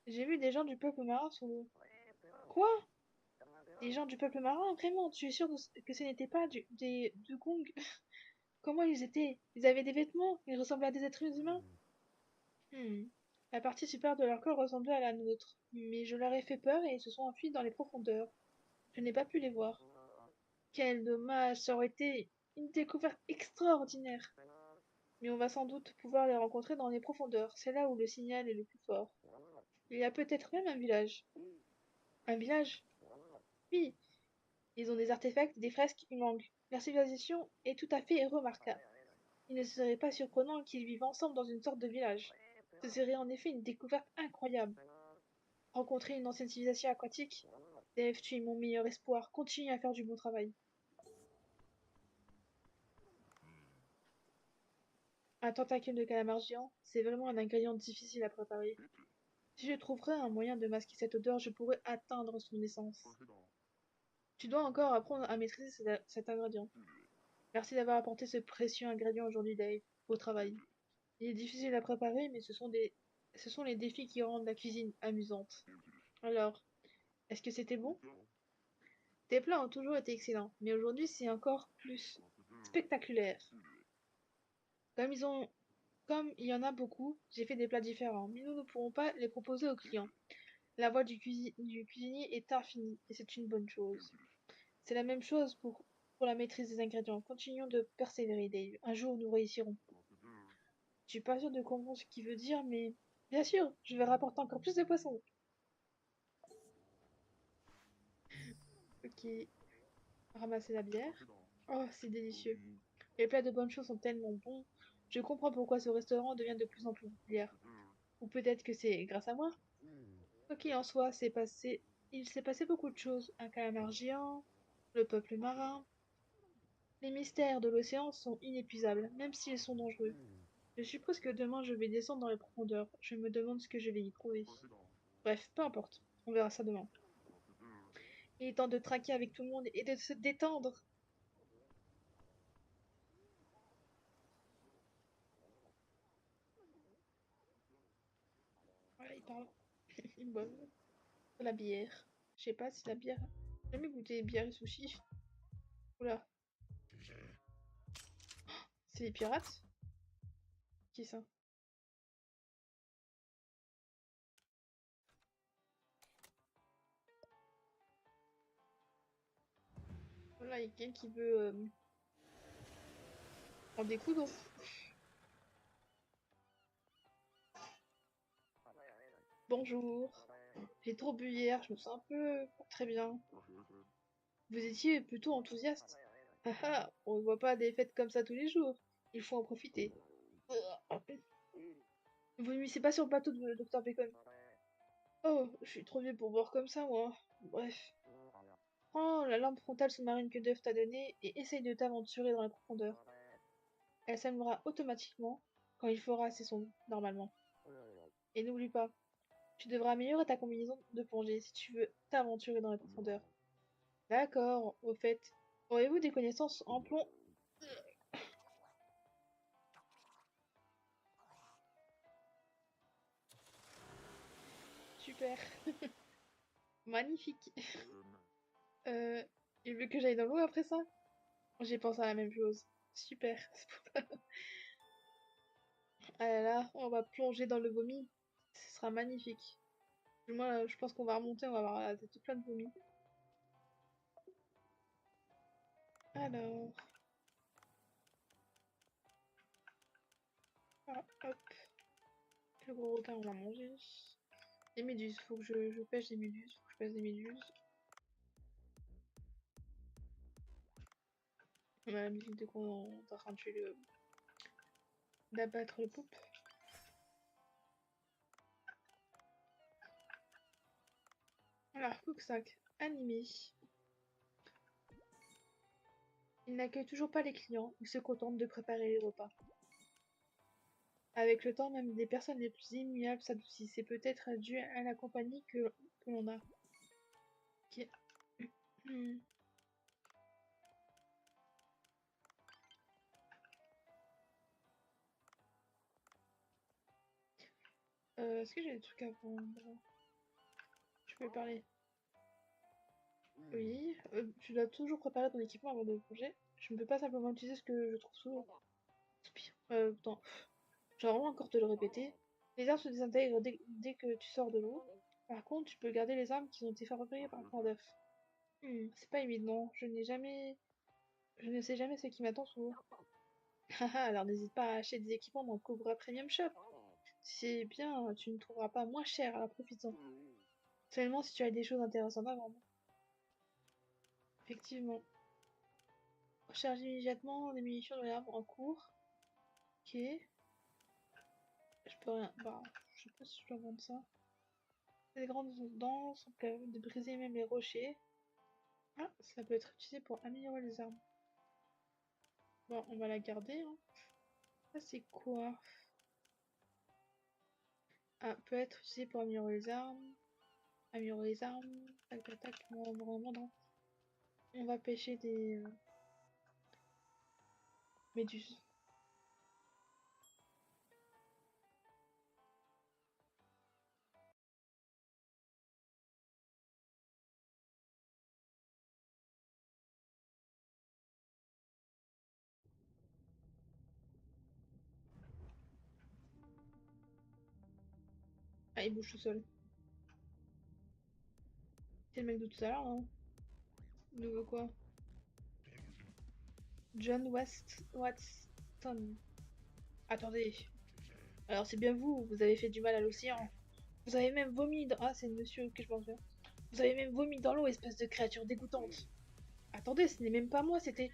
J'ai vu des gens du peuple marin sur l'eau. Quoi? Des gens du peuple marin? Vraiment? Tu es sûr que ce n'était pas des Dugong? Comment ils étaient? Ils avaient des vêtements? Ils ressemblaient à des êtres humains? Hmm. La partie supérieure de leur corps ressemblait à la nôtre, mais je leur ai fait peur et ils se sont enfuis dans les profondeurs. Je n'ai pas pu les voir. Quel dommage, ça aurait été une découverte extraordinaire. Mais on va sans doute pouvoir les rencontrer dans les profondeurs. C'est là où le signal est le plus fort. Il y a peut-être même un village. Un village? Oui, ils ont des artefacts, des fresques, une langue. Leur civilisation est tout à fait remarquable. Il ne serait pas surprenant qu'ils vivent ensemble dans une sorte de village. Ce serait en effet une découverte incroyable. Rencontrer une ancienne civilisation aquatique? Dave, tu es mon meilleur espoir. Continue à faire du bon travail. Un tentacule de calamar géant, c'est vraiment un ingrédient difficile à préparer. Si je trouverais un moyen de masquer cette odeur, je pourrais atteindre son essence. Tu dois encore apprendre à maîtriser cet ingrédient. Merci d'avoir apporté ce précieux ingrédient aujourd'hui, Dave. Au travail. Il est difficile à préparer, mais ce sont les défis qui rendent la cuisine amusante. Alors, est-ce que c'était bon? Tes plats ont toujours été excellents, mais aujourd'hui c'est encore plus spectaculaire. Comme ils ont, comme il y en a beaucoup, j'ai fait des plats différents, mais nous ne pourrons pas les proposer aux clients. La voix du cuisinier est infinie, et c'est une bonne chose. C'est la même chose pour la maîtrise des ingrédients. Continuons de persévérer, Dave. Un jour, nous réussirons. Je suis pas sûre de comprendre ce qu'il veut dire, mais bien sûr, je vais rapporter encore plus de poissons. Ok, ramasser la bière. Oh, c'est délicieux. Les plats de bonne chose sont tellement bons. Je comprends pourquoi ce restaurant devient de plus en plus populaire. Ou peut-être que c'est grâce à moi. Quoi qu'il en soit, il s'est passé beaucoup de choses. Un calamar géant, le peuple marin. Les mystères de l'océan sont inépuisables, même s'ils sont dangereux. Je suppose que demain je vais descendre dans les profondeurs. Je me demande ce que je vais y trouver. Bref, peu importe. On verra ça demain. Il est temps de trinquer avec tout le monde et de se détendre. Voilà, il parle. Il boit de la bière. Je sais pas si la bière. J'ai jamais goûté bière et sushi. Oula, c'est les pirates? Qui ça? Voilà, il y a quelqu'un qui veut prendre des coups d'eau. Bonjour. J'ai trop bu hier, je me sens un peu pas très bien. Vous étiez plutôt enthousiaste. Ah ah, on ne voit pas des fêtes comme ça tous les jours. Il faut en profiter. Vous ne missez pas sur le bateau de Dr Bacon. Oh, je suis trop vieux pour boire comme ça, moi. Bref. Prends la lampe frontale sous-marine que Duff t'a donnée et essaye de t'aventurer dans la profondeur. Elle s'allumera automatiquement quand il fera assez sombre, normalement. Et n'oublie pas, tu devras améliorer ta combinaison de plongée si tu veux t'aventurer dans les profondeurs. D'accord, au fait. Aurez-vous des connaissances en plomb? Super. Magnifique. Euh, il veut que j'aille dans l'eau après ça? J'ai pensé à la même chose. Super. Ah là là, on va plonger dans le vomi. Ce sera magnifique. Moi, je pense qu'on va remonter, on va avoir la tête pleine de vomi. Alors, ah, hop, le gros requin, on va manger. Les méduses, faut que je pêche des méduses, faut que je pêche des méduses. On a la musique de qu'on est en train de tuer d'abattre le poupe. Alors, Cooksack, animé. Il n'accueille toujours pas les clients, il se contente de préparer les repas. Avec le temps, même les personnes les plus immuables s'adoucissent. C'est peut-être dû à la compagnie que l'on a. Qui- Hmm. Est-ce que j'ai des trucs à vendre? Je peux parler. Oui, tu dois toujours préparer ton équipement avant de plonger. Je ne peux pas simplement utiliser ce que je trouve sous l'eau. Soupir. Attends, je vais vraiment encore te le répéter. Les armes se désintègrent dès que tu sors de l'eau. Par contre, tu peux garder les armes qui ont été fabriquées par Port d'œuf. C'est pas évident. Je ne sais jamais ce qui m'attend sous l'eau. Haha, alors n'hésite pas à acheter des équipements dans Cobra Premium Shop. C'est bien, tu ne trouveras pas moins cher, alors profites-en. Seulement si tu as des choses intéressantes à vendre. Effectivement. Recharger immédiatement les munitions de l'arbre en cours. Ok. Je peux rien. Bah, je sais pas si je dois vendre ça. Les grandes dents sont capables de briser même les rochers. Ah, ça peut être utilisé pour améliorer les armes. Bon, on va la garder, hein. Ça, c'est quoi? Ah, peut être utilisé pour améliorer les armes. Améliorer les armes. Tac, tac, tac. Non, vraiment, non. On va pêcher des méduses. Ah, il bouge tout seul. C'est le mec de tout à l'heure, hein. Nouveau quoi? John Watson. Attendez. Alors c'est bien vous, vous avez fait du mal à l'océan. Vous avez même vomi dans... Ah, c'est le monsieur que je pense bien. Vous avez même vomi dans l'eau, espèce de créature dégoûtante. Attendez, ce n'est même pas moi, c'était...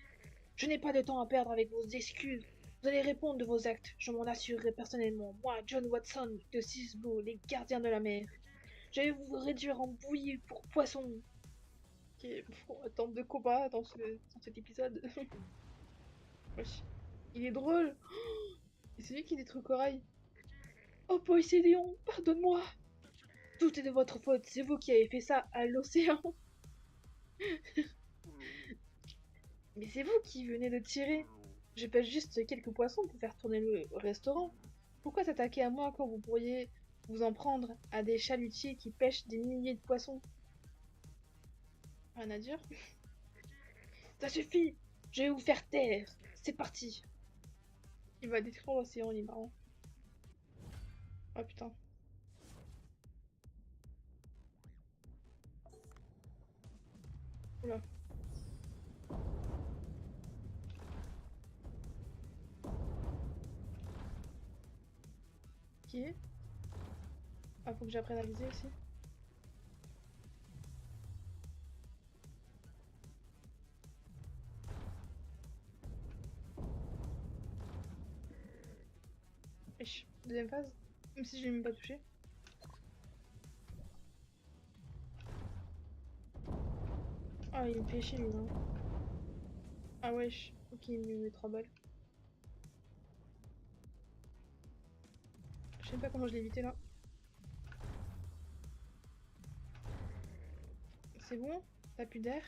Je n'ai pas de temps à perdre avec vos excuses. Vous allez répondre de vos actes, je m'en assurerai personnellement. Moi, John Watson, de Sisbo, les gardiens de la mer. Je vais vous réduire en bouillie pour poisson. Ok, bon, attente de combat dans cet épisode. Wesh. Il est drôle. Et c'est lui qui détruit Corail. Oh Poséidon, pardonne-moi. Tout est de votre faute, c'est vous qui avez fait ça à l'océan. Mais c'est vous qui venez de tirer. Je pêche juste quelques poissons pour faire tourner le restaurant. Pourquoi s'attaquer à moi quand vous pourriez vous en prendre à des chalutiers qui pêchent des milliers de poissons? Rien à dire. Ça suffit. Je vais vous faire taire. C'est parti. Il va détruire l'océan, il est marrant. Oh putain. Oula. Ok. Ah, faut que j'apprenne à viser aussi. Wesh. Deuxième phase. Même si je l'ai même pas touché. Ah, il me fait chier lui, hein. Ah wesh. Ok, il me met 3 balles. Je sais pas comment je l'ai évité là. C'est bon? T'as plus d'air?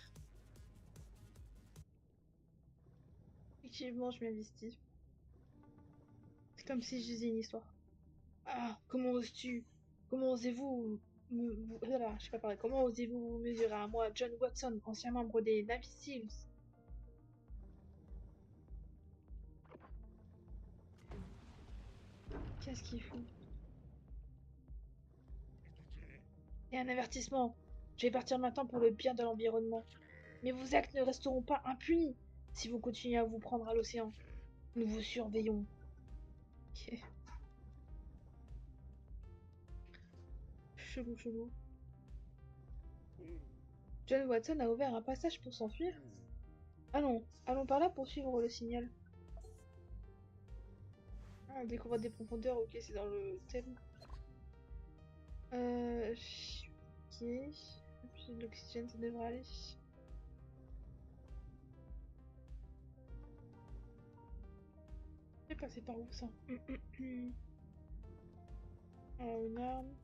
Effectivement, je m'investis. C'est comme si je disais une histoire. Ah, comment oses-tu? Comment osez-vous voilà, je sais pas parler. Comment osez-vous vous mesurer à moi, John Watson, ancien membre des Navy Seals? Qu'est-ce qu'il fout? Et un avertissement. Je vais partir maintenant pour le bien de l'environnement. Mais vos actes ne resteront pas impunis si vous continuez à vous prendre à l'océan. Nous vous surveillons. Ok. Chelou, chelou. John Watson a ouvert un passage pour s'enfuir. Allons par là pour suivre le signal. Ah, on découvre des profondeurs, ok, c'est dans le thème. Ok. Puis de l'oxygène, ça devrait aller. C'est passé par où ça? Alors, une arme.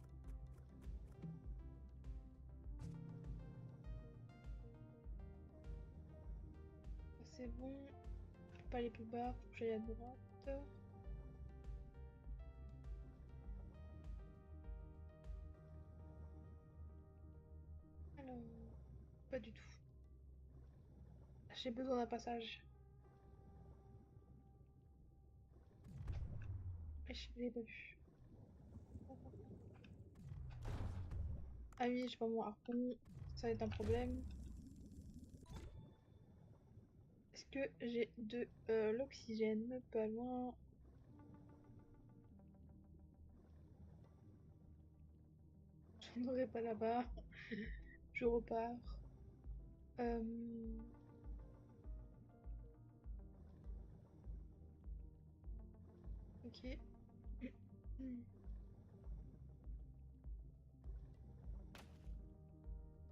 Ça, c'est bon. Je peux pas aller plus bas, faut que j'aille à droite. Alors, pas du tout. J'ai besoin d'un passage. Je l'ai pas vu. Ah oui, j'ai pas mon harpon. Ça va être un problème. Est-ce que j'ai de l'oxygène? Pas loin. J'en aurai pas là-bas. Je repars. Euh, Ok.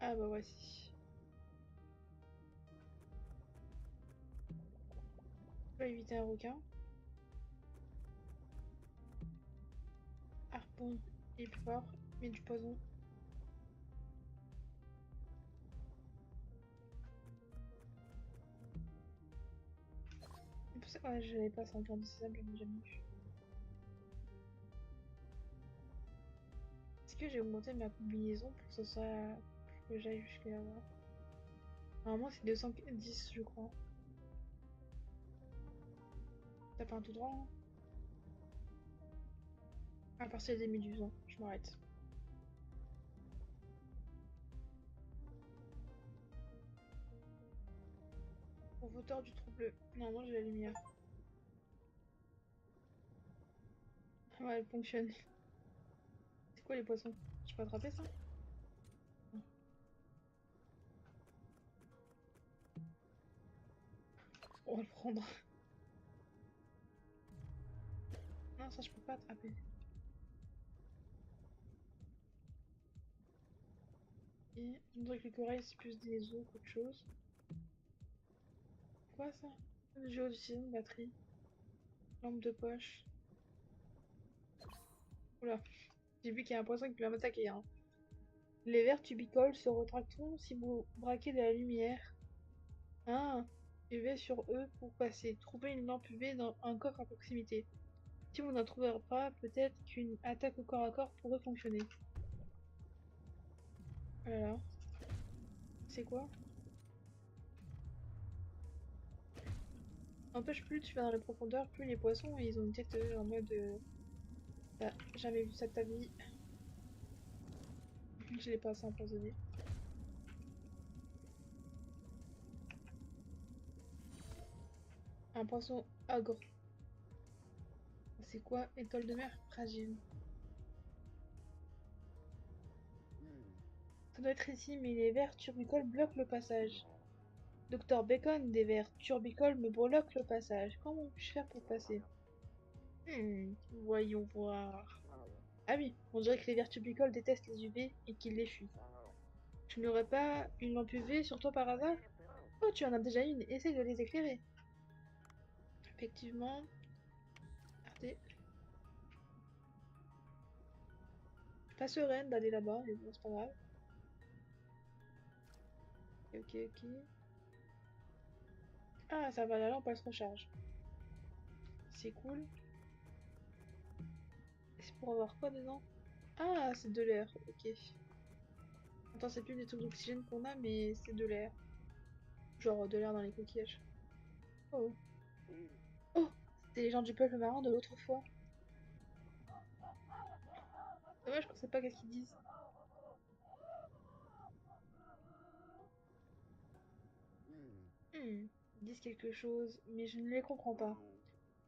Ah bah voici. Je vais éviter un requin. Harpon est plus fort, mais du poison. Ouais, j'avais pas 50 de sésame, j'en ai jamais eu. Est-ce que j'ai augmenté ma combinaison pour que ce soit... pour que j'aille jusque là-bas? Normalement c'est 210 je crois. T'as pas un tout droit hein? À partir des méduses, hein. Je m'arrête. Pour fauteur du trouble. Normalement j'ai la lumière. Ouais, elle fonctionne. C'est quoi les poissons? Je peux attraper ça? Non. On va le prendre. Non, ça je peux pas attraper. Et on dirait que les corail c'est plus des os qu'autre chose. Quoi ça? Géodicine, batterie, lampe de poche. Oula, j'ai vu qu'il y a un poisson qui peut m'attaquer, hein. Les vers tubicoles se rétracteront si vous braquez de la lumière. Ah, UV sur eux pour passer. Trouvez une lampe UV dans un coffre à proximité. Si vous n'en trouvez pas, peut-être qu'une attaque au corps à corps pourrait fonctionner. Voilà. C'est quoi? N'empêche, plus tu vas dans les profondeurs, plus les poissons ils ont une tête en mode t'as jamais vu ça de ta vie. Je l'ai pas assez empoisonné. Un poisson ogre. C'est quoi? Étoile de mer fragile. Ça doit être ici, mais les vers turbicoles bloquent le passage. Docteur Bacon, des vers turbicoles me bloquent le passage. Comment puis-je faire pour passer? Voyons voir. Ah oui, on dirait que les vers turbicoles détestent les UV et qu'ils les fuient. Tu n'aurais pas une lampe UV sur toi par hasard? Oh, tu en as déjà une, essaye de les éclairer. Effectivement. Regardez. Je suis pas sereine d'aller là-bas, mais bon, c'est pas grave. Ok, ok. Ah, ça va, la lampe, elle se recharge. C'est cool. C'est pour avoir quoi dedans? Ah, c'est de l'air, ok. Attends, c'est plus des trucs d'oxygène qu'on a, mais c'est de l'air. Genre de l'air dans les coquillages. Oh. Oh! C'était les gens du peuple marin de l'autre fois. Dommage qu'on sait pas qu'est-ce qu'ils disent. Ils disent quelque chose, mais je ne les comprends pas.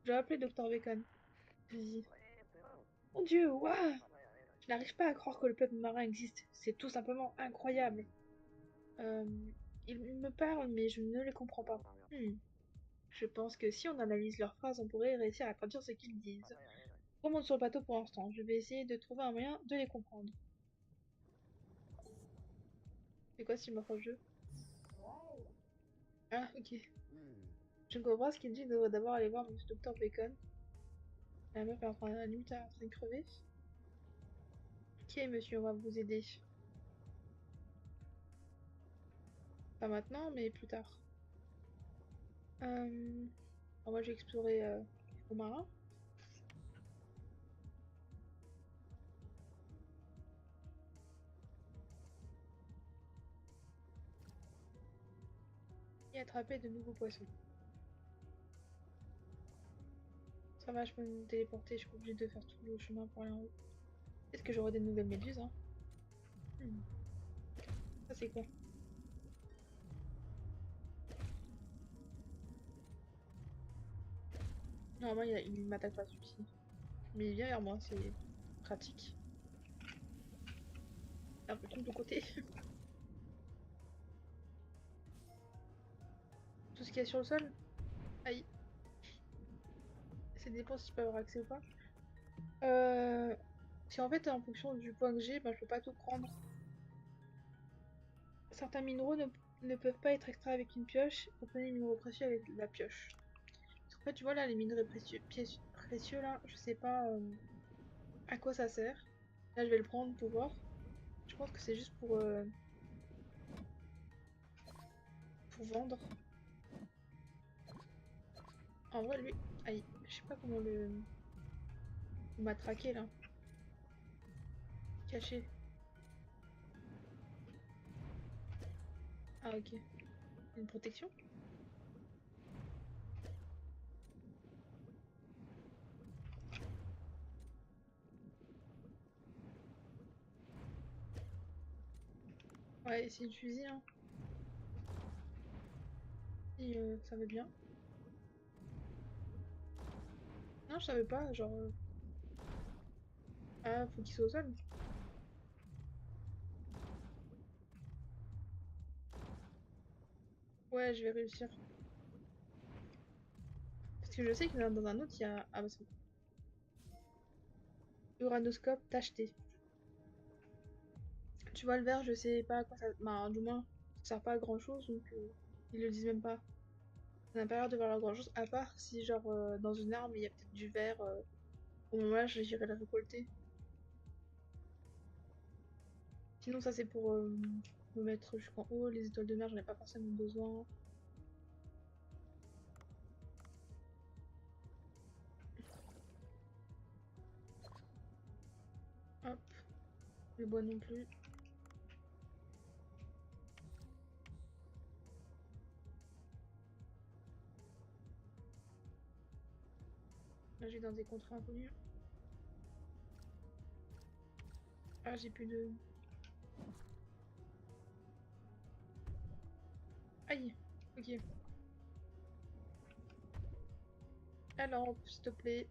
Je vais appeler Dr Bacon. Je dis, mon Dieu, waouh! Je n'arrive pas à croire que le peuple marin existe. C'est tout simplement incroyable. Euh, ils me parlent, mais je ne les comprends pas. Hmm. Je pense que si on analyse leurs phrases, on pourrait réussir à traduire ce qu'ils disent. On monte sur le bateau pour l'instant. Je vais essayer de trouver un moyen de les comprendre. C'est quoi si je m'approche d'eux? Ah, ok. Je ne comprends pas ce qu'il dit, il devrait d'abord aller voir Monsieur Dr Bacon. La meuf est en train, limite, en train de crever. Ok, monsieur, on va vous aider. Pas maintenant, mais plus tard. Alors moi, j'ai exploré les fonds marins. Et attraper de nouveaux poissons. Ça va, je peux me téléporter, je suis pas obligée de faire tout le chemin pour aller en haut. Est-ce que j'aurai des nouvelles méduses, hein? Hmm. Ça c'est quoi? Normalement il m'attaque pas celui-ci. Mais il vient vers moi, c'est pratique. Un peu tombe de côté. Tout ce qu'il y a sur le sol. Aïe. Ça dépend si je peux avoir accès ou pas. Si en fait en fonction du point que j'ai, ben, je peux pas tout prendre. Certains minéraux ne peuvent pas être extraits avec une pioche. Obtenez les minéraux précieux avec la pioche. Parce qu'en fait, tu vois là, les minerais précieux là, je sais pas à quoi ça sert. Là, je vais le prendre pour voir. Je pense que c'est juste pour vendre. En vrai, lui, aïe, je sais pas comment le. Il m'a traqué là. Caché. Ah, ok. Une protection? Ouais, c'est une fusil, hein. Et ça va bien. Non, je savais pas, genre. Ah, faut qu'il soit au sol. Ouais, je vais réussir. Parce que je sais que dans un autre, il y a. Ah, bah, c'est bon. Uranoscope tacheté. Tu vois le verre, je sais pas à quoi ça. Bah, du moins, ça sert pas à grand chose, donc ils le disent même pas. Ça n'a pas l'air de valoir grand chose, à part si, genre, dans une arme, il y a peut-être du verre. Au moment là, j'irai le récolter. Sinon, ça c'est pour me mettre jusqu'en haut. Les étoiles de mer, j'en ai pas forcément besoin. Hop, le bois non plus. Là, j'ai dans des contrats inconnus. Ah, j'ai plus de. Aïe, ok. Alors, s'il te plaît.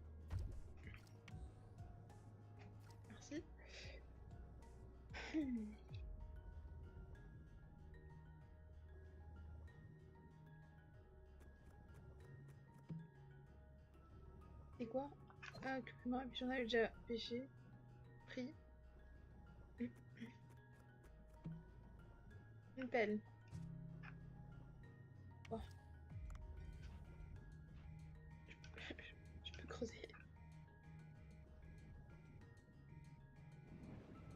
Merci. C'est quoi? Ah, curcuma, et puis j'en avais déjà pêché. Pris. Une pelle. Oh, je peux creuser.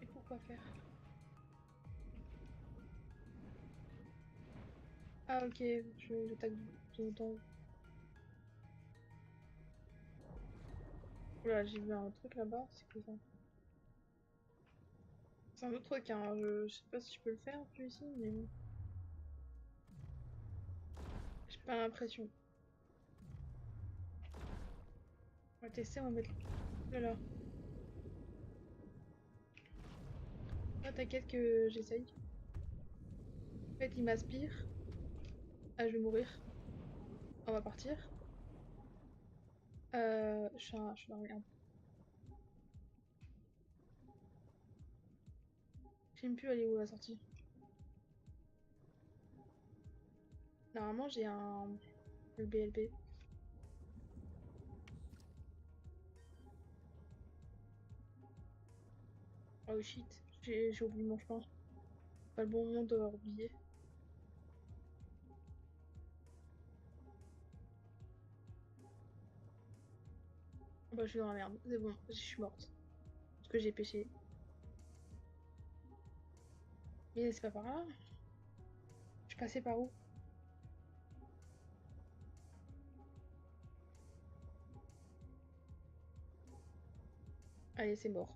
Et pourquoi faire? Ah, ok, j'attaque d'en haut. Oula, j'ai vu un truc là-bas, c'est quoi ça? C'est un autre truc, hein. Je sais pas si je peux le faire celui-ci, mais bon. J'ai pas l'impression. On va tester, on va mettre là là. Ah, t'inquiète que j'essaye. En fait, il m'aspire. Ah, je vais mourir. On va partir. Je suis dans rien. Je sais même plus aller où la sortie. Normalement, j'ai un. Le BLB. Oh shit, j'ai oublié mon chemin. Pas le bon moment d'avoir oublié. Oh, bah, je suis dans la merde. C'est bon, je suis morte. Parce que j'ai pêché. Mais c'est pas par là. Je suis passée par où? Allez, c'est mort.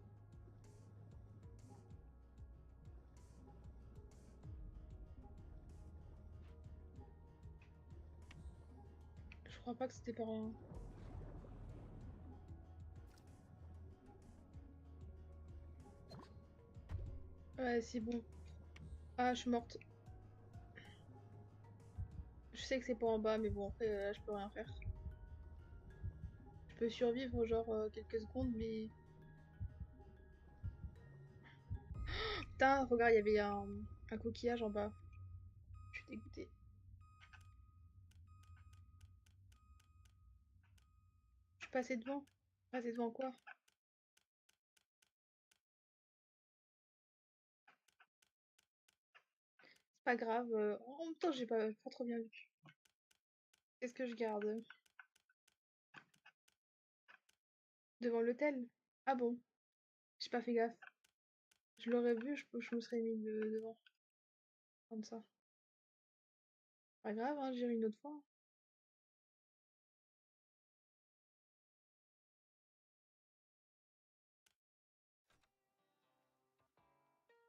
Je crois pas que c'était par là. Ouais, c'est bon. Ah, je suis morte. Je sais que c'est pas en bas, mais bon, après, là, je peux rien faire. Je peux survivre, genre, quelques secondes, mais... Putain, regarde, il y avait un coquillage en bas. Je suis dégoûtée. Je suis passée devant. Passée devant quoi? C'est pas grave. En même temps, j'ai pas trop bien vu. Qu'est-ce que je garde? Devant l'hôtel? Ah bon? J'ai pas fait gaffe. Je l'aurais vu, je me serais mis devant. Comme ça. Pas grave, hein, j'irai une autre fois.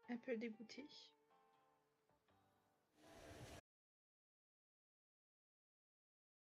Un peu dégoûtée.